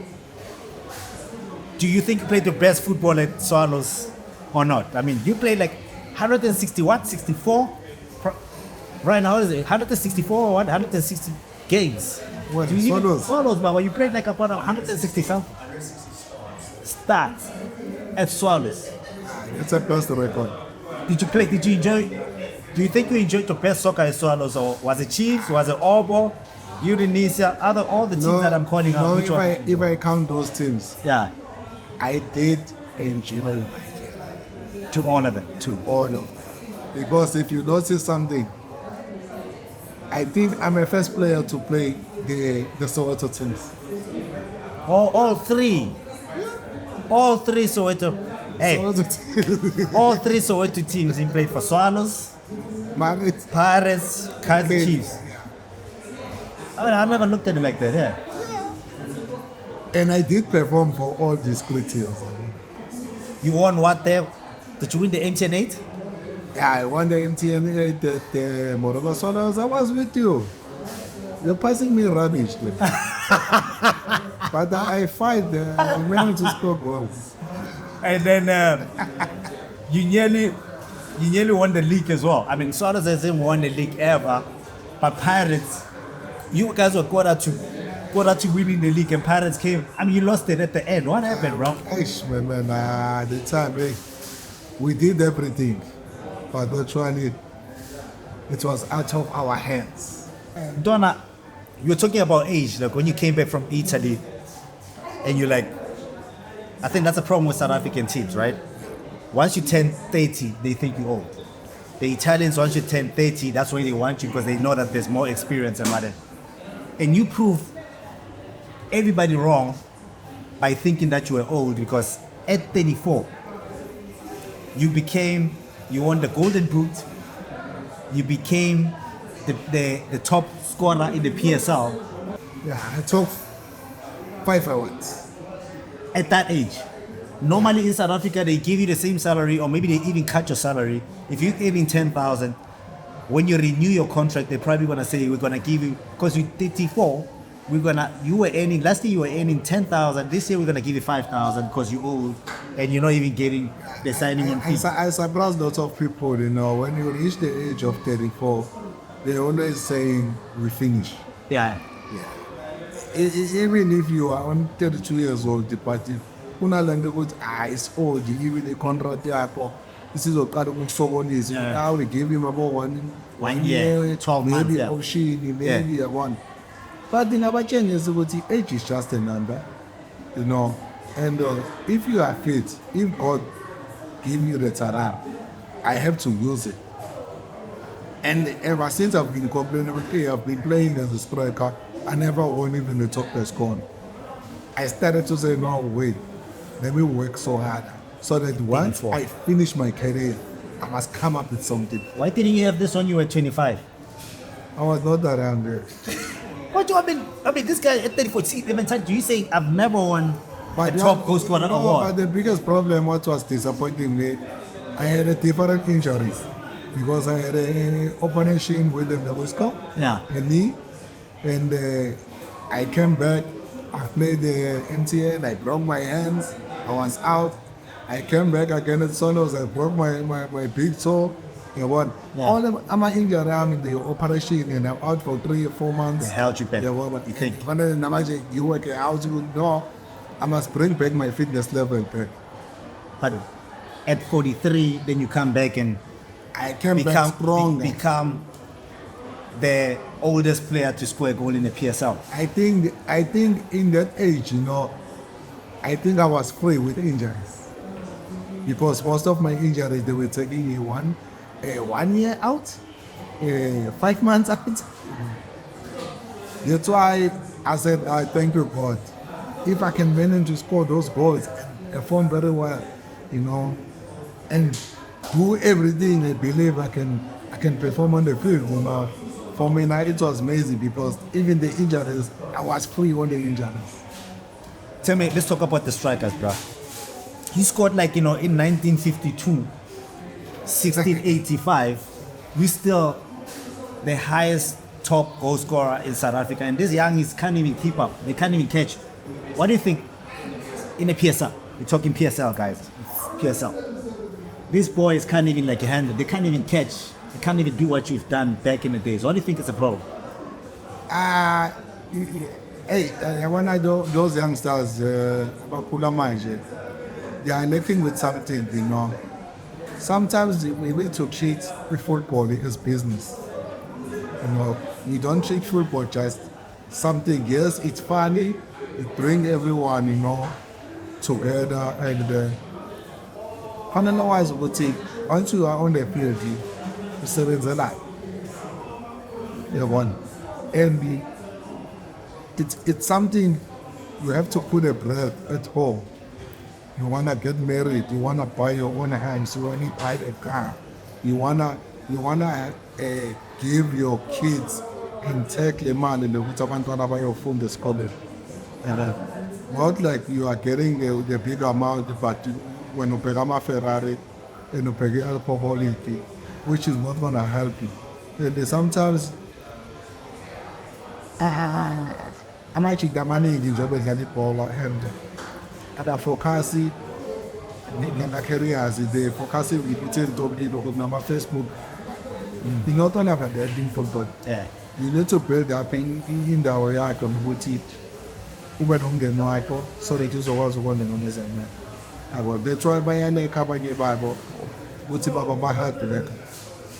do you think you played the best football at Swallows or not? I mean, you played like 64? Right now, is it 164 or what? 160 games. What, Do you Swallows? Swallows, but you played like about 160 something. Starts at Swallows. It's a personal record. Did you enjoy? Do you think you enjoyed the best soccer at Swallows, or was it Chiefs? Was it Albo? Udinese, all the teams that I'm calling out. No, if I count those teams, Yeah, I did enjoy to all of them. to all of them. Because if you notice something, I think I'm the first player to play the Soweto teams. All three Soweto. Hey, Soweto teams. all three Soweto teams in played for Swallows, Pirates. Pirates, Kaizer Chiefs. I mean, I never looked at it like that. Yeah. And I did perform for all these great teams. You won what there? Did you win the MTN 8? Yeah, I won the MTN, the Morocco Solos. I was with you. You're passing me rubbish. But I fight. I managed to score goals. And then you nearly won the league as well. I mean, Swallows hasn't won the league ever, but Pirates, you guys were quarter to quarter to winning the league and Pirates came. I mean, you lost it at the end. What happened, bro? Man, at the time, we did everything, but virtually it was out of our hands. Donna, you're talking about age. Like when you came back from Italy, and you're like, I think that's a problem with South African teams, right? Once you turn 30, they think you're old. The Italians, once you turn 30, that's when they want you because they know that there's more experience and whatever. And you prove everybody wrong by thinking that you were old because at 34, you won the Golden Boot, you became the top scorer in the PSL. Yeah, I took 5 awards. At that age. Normally in South Africa, they give you the same salary or maybe they even cut your salary. If you're giving 10,000, when you renew your contract, they're probably going to say, we're going to give you, because you're 34, last year you were earning 10,000, this year we're going to give you 5,000 because you're old and you're not even getting the signing on fee. I surprise lots of people, when you reach the age of 34, they're always saying, we finish. Yeah. Even if you are on 32 years old, but it's old, even the contract this is what now we give him about 1 year, 12 months, maybe option, maybe a one. But the number changes, age is just a number, and if you are fit, if God give you the talent, I have to use it. And ever since I've been I've been playing as a striker, I never won even the top score. I started to say, no, wait, let me work so hard so that once I finish my career, I must come up with something. Why didn't you have this when you were 25? I was not around there. What do I mean, this guy at 34, see, you say I've never won a top goal scorer award. But the biggest problem, what was disappointing me, I had a different injuries because I had an operation with the Wisco, a knee, and I came back. I played the MTN, I broke my hands, I was out. I came back again at Sonos, I broke my big toe. All of I'm injured around in the operation and I'm out for 3 or 4 months. They held you back. You think? You work out, no, I must bring back my fitness level back. But at 43, then you come back and I came back strong. Become the oldest player to score a goal in the PSL. I think in that age, I think I was free with injuries. Because most of my injuries, they were taking me 1 year out, 5 months out. That's why I said, I thank you, God. If I can manage to score those goals and perform very well, and do everything I believe I can perform on the field. For me now, it was amazing because even the injuries, I was free on the injuries. Tell me, let's talk about the strikers, bro. He scored in 1952, 1685. We still the highest top goal scorer in South Africa, and these youngies can't even keep up. They can't even catch. What do you think in the PSL? We're talking PSL, guys. PSL. These boys can't even handle. They can't even catch. They can't even do what you've done back in the days. What do you think is a problem? When I do those youngsters, they are looking with something, Sometimes we need to treat football as business. You don't treat football just something. Yes, it's funny. It brings everyone, together. And otherwise, once you are on the field, you serve a lot. And it's something you have to put a breath at home. You want to get married, you want to buy your own house, you want to buy a car, you want to give your kids and take the money and your phone the school. Not like you are getting the big amount, but when you pay a Ferrari and you pay alcoholic, which is not going to help you. And sometimes I'm actually the money in the job and I focus in the careers, they focus with Facebook. You not only have a thing for God. Yeah. You need to build up in the way I can put it. ube nomndeni wakho so that uzokwazi ukondla noma ezemali yabo that's why bayaneka abanye babo ukuthi baba ba-hard worker.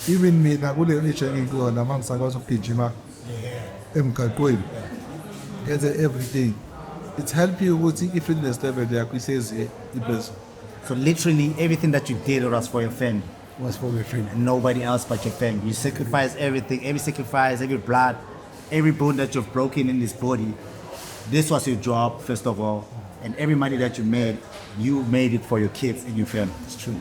Even mina kule age engikuyona uma ngisakwazi ukugijima emgaqweni ngenze everything it help you ukuthi i-fitness level yakho ihlezi iphezulu. So literally everything that you did was for your family. Was for my friend. And nobody else but your family. You sacrifice everything, every sacrifice, every blood, every bone that you've broken in this body. This was your job, first of all. And every money that you made it for your kids and your family. It's true.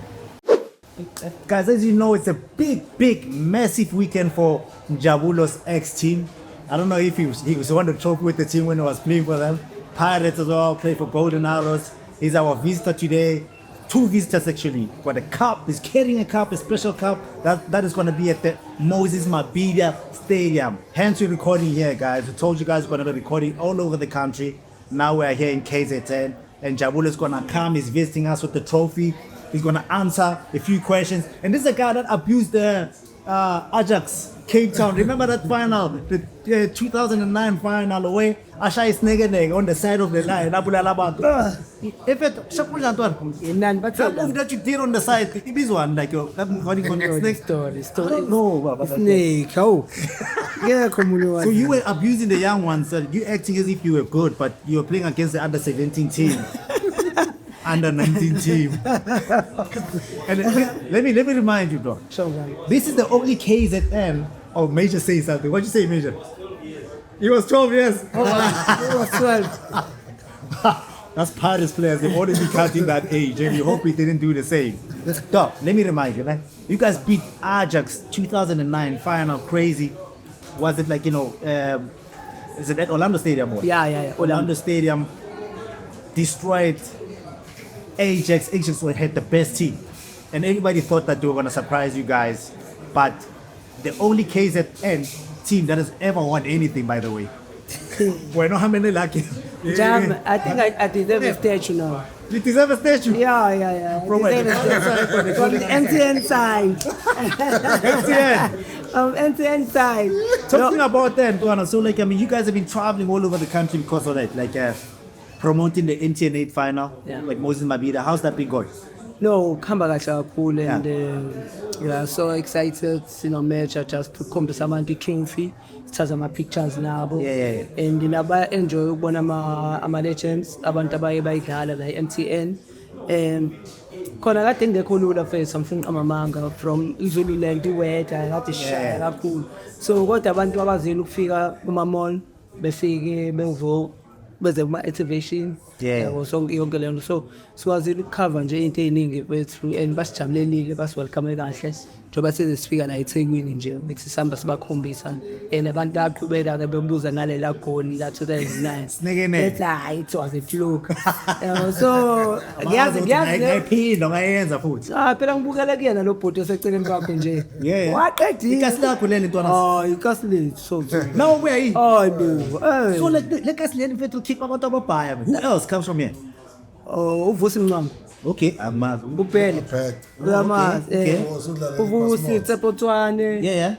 Guys, as you know, it's a big, massive weekend for Njabulo's ex-team. I don't know if he was won the trophy with the team when he was playing for them. Pirates as well, played for Golden Arrows. He's our visitor today. 2 visitors actually. Got a cup, he's carrying a cup, a special cup. That is going to be at the Moses Mabhida Stadium. Hence we're recording here, guys. We told you guys we're going to be recording all over the country. Now we're here in KZN. And Njabulo is going to come, he's visiting us with the trophy. He's going to answer a few questions. And this is a guy that abused the Ajax Cape Town. Remember that final, the 2009 final away? Asha is nigga on the side of the line. If it, that move that you did on the side, it is one like your snake story. No, Snake. Oh. Yeah, so you were abusing the young ones. You acting as if you were good, but you were playing against the under 17 team. Under 19 team. And let me remind you, bro. This is the only KZN. Oh, Major say something. What'd you say, Major? He was 12 years. He was 12. That's Pirates players. They've already been counting that age, and you hope we didn't do the same. Dog, let me remind you, man. You guys beat Ajax 2009 final. Crazy. Was it like, is it at Orlando Stadium? Yeah. Orlando Stadium destroyed Ajax had the best team, and everybody thought that they were going to surprise you guys, but the only KZN team that has ever won anything, by the way. Bueno, how many lucky? Jam, I think I deserve a statue now. You deserve a statue? Yeah. From where? From the MTN side. MTN. MTN side. Talking about that, Duana, so you guys have been traveling all over the country because of that, promoting the MTN 8 final, like Moses Mabhida. How's that been going? No, come back cool and so excited, match just to come to someone to trophy. Start my pictures now. Yeah. And enjoy one of my legends, abantu abayidlala la MTN. And khona I think they could have faced something amamanga from Zululand wet I had to share kakhulu. So kodwa abantu abazile ukufika kuma mall befike bevo beze kuma activation sonke yonke le nto so sikwazile ukucover nje into eziningi bethu and basijabulelile basiwelcome kahle njengoba sesifika la eThekwini nje sisihamba sibakhombisa and abantu baqhubeka ke bebuza ngalela goli la 2009 it was a fluke so ngiyaphinda ngayenza futhi phela ngibukele kuyena lo bhoti oseceleni kwakhe nje waqedile ikasi lakho leli ntwana ikasi lethu so now where are you so le kasi leli mfethu keep abantu ababhaya who else comes from here uvusi mncamo okay amazi kuphela uyamazi uvusi tsepotwane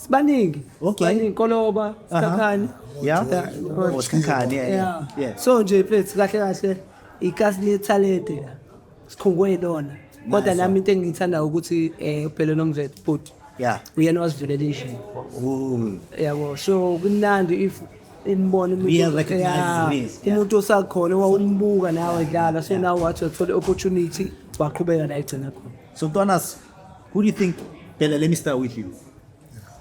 sibaningi baningi Koloba Skakhani Skakhani so nje mfethu kahle ikasi le talent sikhungwe lona kodwa nami into engithanda ukuthi phela Nomvethe but uyena wasivelelisa yabo so kunandi if inibona umuntu osakhona wawumbuka nawe dlala so now wathi uthola opportunity waqhubeka la egcina khona. So Donas, who do you think, Bella, let me start with you.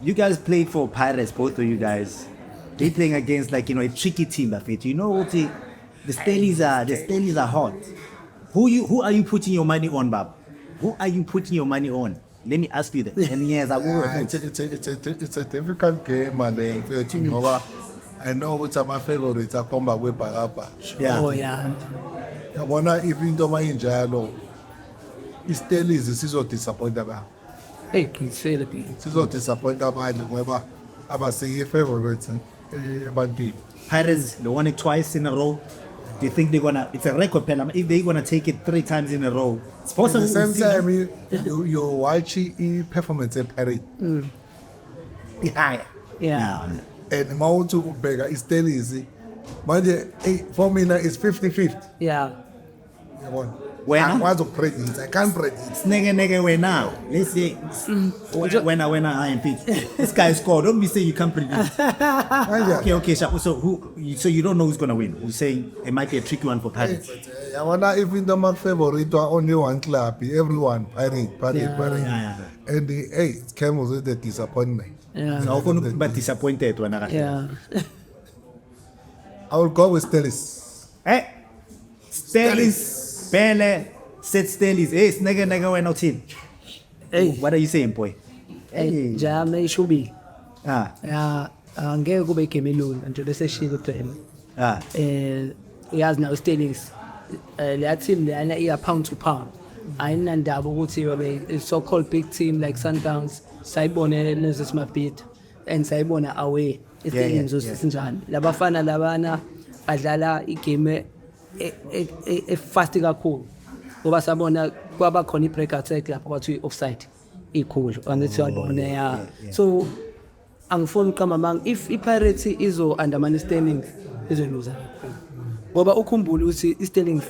You guys played for Pirates, both of you guys. They playing against a tricky team, Bafit. You know what the Stellies are hot. Who are you putting your money on, Bab? Who are you putting your money on? Let me ask you that. And yes, I will. It's a difficult game, man. I know what's my favorite. I come back with Parapa. I wanna even though my injalo. It's still is so disappointed about. Hey, can say the people. So disappointed about whoever I say your favorite about the Pirates, they won it twice in a row. Do you think they're gonna? It's a record pen. If they're gonna take it 3 times in a row, it's possible. At the same time, you watching performance in Paris. Yeah. And Mount to Bega is still easy. Manje, for me now it's 50-50. Yeah. Yabona. Wena? I want to predict. I can't predict. Nigga, wena. Let's say, wena, I am fit. This guy scored. Don't be saying you can't predict. Manje, Okay, Shapu. So you don't know who's gonna win. We're saying it might be a tricky one for Pirates. yabona, even though my favorite are only one club, everyone Pirate. Yeah. And it came with the disappointment. Yeah. So I'm gonna be disappointed when I Yeah. I will go with Stellis. Hey, Stellis. Pele, said Stellis. Hey, nigga, we're not in. Hey. What are you saying, boy? Hey, Jame Shubi. Ah, Yeah. Ngeke kube igame elula nje leseshilo kuphela. ah. Uyazi now Stellings leya team leyana iya pound to pound. Ayinandaba ukuthi yobe so called big team like Sundowns sayibone nezimabhid and sayibona away Stellings usinjani. Labafana labana badlala igame fast kakhulu. Ngoba sabona kwaba khona i-break attack lapho kwathi offside ikhulu angithi yabona ya. So angifuni uqamba manga if iPirates izo undermine standings izoluza ngoba ukhumbule ukuthi iSterling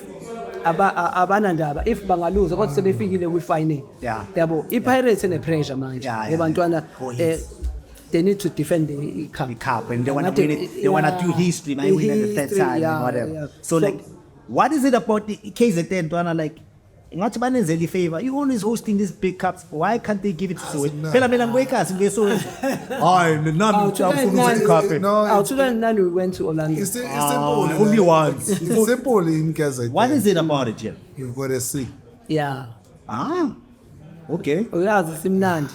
abanandaba if bangaluza kodwa sebefikile kwi-final yabo iPirates ene pressure manje ebantwana they need to defend the Cup and they want to win it. They want to do history, might win it the third time and whatever. So like, what is it about the KZN, Dwana? Like, not to manage any favor. You always hosting these big cups. Why can't they give it to Soweto? Fela mina ngweka singe so. Ay, nami ngiyafuna cup. No, 2009 we went to Orlando. It's simple. Only once. It's simple in KZN. What is it about it, Jim? You've got to see. Yeah. Ah, okay. Uyazi simnandi.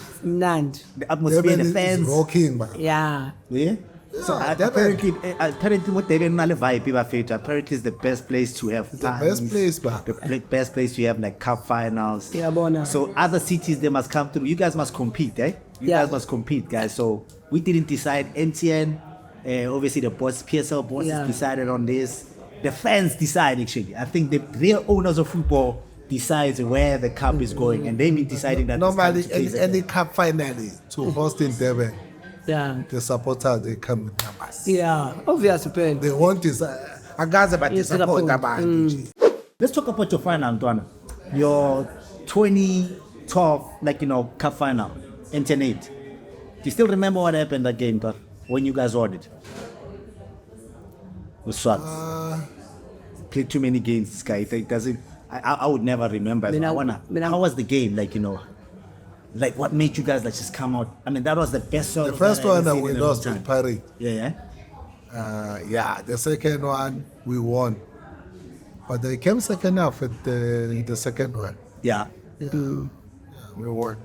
The atmosphere, the fans. Rocking, man. Yeah. Yeah. So apparently, what they didn't vibe people feel. Apparently, it's the best place to have fun. Best place, man. The best place to have like cup finals. Yeah, bona. So other cities they must come through. You guys must compete, eh? You guys must compete, guys. So we didn't decide. MTN, obviously the boss, PSL bosses decided on this. The fans decide actually. I think the real owners of football decides where the cup is going, and they've been deciding that. Normally, any cup finale to host in Durban. Yeah. The supporters, they come with numbers. Yeah, obviously. They want this. I got about the support. Let's talk about your final, Antoine. Your 2012, cup final, MTN 8. Do you still remember what happened that game, but when you guys won it? It was sucked. Played too many games, this guy. It doesn't. I would never remember. How was the game? Like what made you guys just come out? I mean, that was the best. The first one that we lost with Paris. Yeah. The second one we won, but they came second half at the second one. Yeah. We won.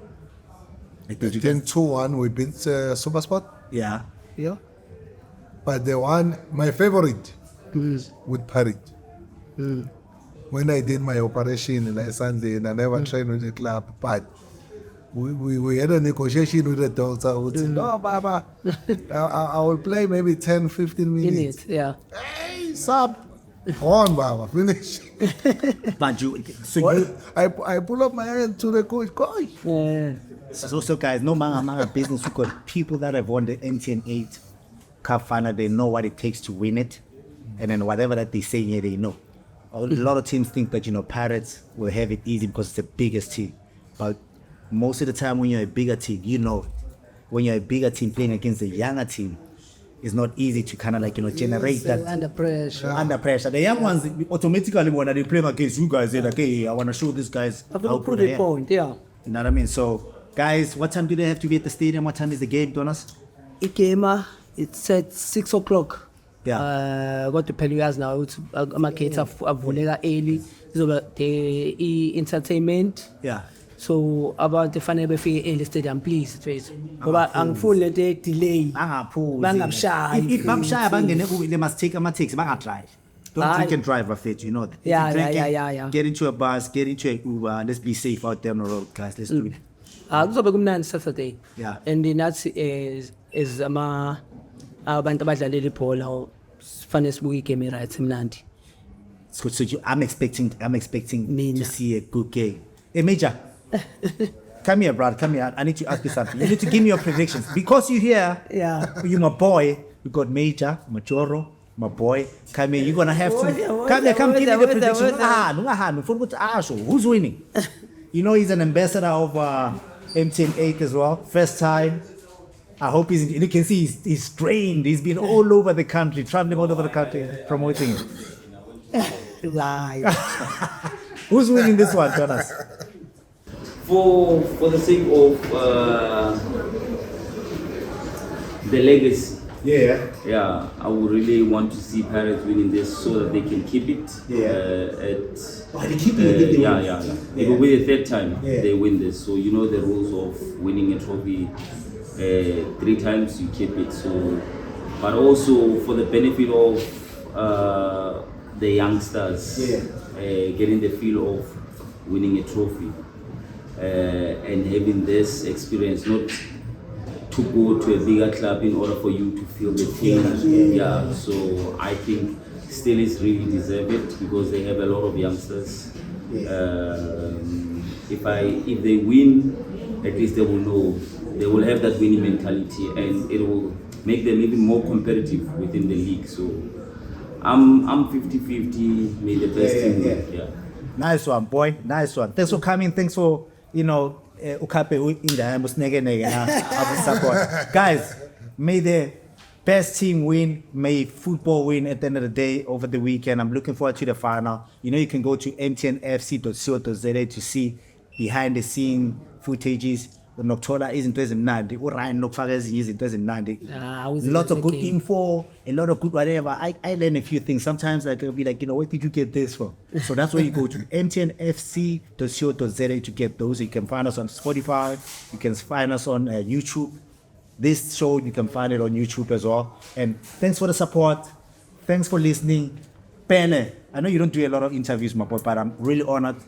Then 2-1 we beat Supersport. Yeah. But the one my favorite with Paris. When I did my operation last Sunday and I never trained with the club, but we had a negotiation with the doctor. I would say, no, Baba, I will play maybe 10-15 minutes. Yeah. Hey, sub. On, Baba, finish. But I pull up my hand to the coach. Yeah. So guys, no manga business. You got people that have won the MTN 8 Cup final. They know what it takes to win it, and then whatever that they say here, they know. A lot of teams think that Pirates will have it easy because it's the biggest team, but most of the time when you're a bigger team, when you're a bigger team playing against a younger team, it's not easy to kind of generate that Under pressure. Under pressure. The young ones automatically when they play against you guys, they're like, hey, I want to show these guys. I've got a pretty point, yeah. You know what I mean? So, guys, what time do they have to be at the stadium? What time is the game, Donas? It's at 6 o'clock. Yeah. Got to tell you guys now, ama-gates avuleka early. The entertainment. Yeah. So abantu fanele befike early stadium please mfethu ngoba angifuni lento delay bangabushayi if bamshaya bangene they must take ama-taxi bangadrive. Don't drink and drive, Rafet, you know that. Yeah. Get into a bus, get into a Uber, let's be safe out there on the road, guys. Let's do it. Kuzobe kumnandi Saturday. Yeah. And nathi is abantu abadlalela ibhola fanele sibuke igame right mnandi. So I'm expecting to see a good game. Hey, Major. Come here, brother. Come here. I need to ask you something. You need to give me your predictions. Because you're here, you're my boy. We got Major, Majoro, my boy. Come here, you're gonna have to What's come here, come give me the that? prediction. Who's winning? You know he's an ambassador of MTN8 as well. First time. I hope you can see he's trained. He's been all over the country, traveling all over the country, promoting it. Live. Who's winning this one, Jonas? For the sake of the legacy, Yeah. I would really want to see Pirates winning this so that they can keep it. They keep it. Yeah. It will be the third time Yeah. they win this. So you know the rules of winning a trophy. 3 times you keep it. So, but also for the benefit of the youngsters, getting the feel of winning a trophy and having this experience, not to go to a bigger club in order for you to feel the thing. Yeah. So I think still is really deserve it because they have a lot of youngsters. If they win, at least they will know. They will have that winning mentality, and it will make them even more competitive within the league. So I'm 50-50. May the best team win. Yeah. Nice one, boy. Nice one. Thanks for coming. Thanks for ukape in the support. Guys, may the best team win. May football win at the end of the day over the weekend. I'm looking forward to the final. You can go to mtnfc.co.za to see behind the scene footages. Nokuthola izinto ezimnandi uRyan nokufaka ezinye izinto ezimnandi. Lots of good info, a lot of good whatever. I learn a few things. Sometimes I'll be like, where did you get this from? So that's where you go to mtnfc.co.za to get those. You can find us on Spotify. You can find us on YouTube. This show, you can find it on YouTube as well. And thanks for the support. Thanks for listening. Benni, I know you don't do a lot of interviews, my boy, but I'm really honored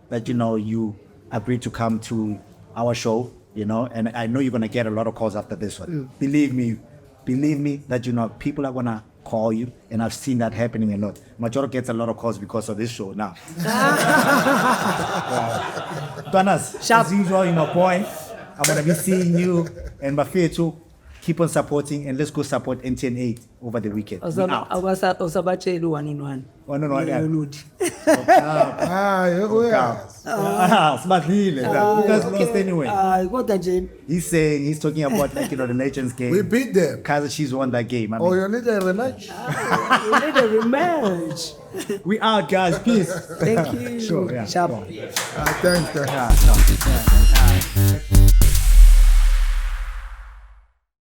that you agreed to come to our show. And I know you're gonna get a lot of calls after this one. Believe me that people are gonna call you, and I've seen that happening a lot. Majoro gets a lot of calls because of this show now. Tuanas, as usual, boy, I'm gonna be seeing you and Bafana keep on supporting, and let's go support MTN8 over the weekend. Usabatshela one-on-one. One-on-one, yeah. Sibadlile. You guys lost anyway. He's talking about the Nations game. We beat them. Kaizer Chiefs won that game. You need a rematch? You need a rematch. We out, guys. Peace. Thank you. Sure, yeah. Sharp. Thanks. Yeah.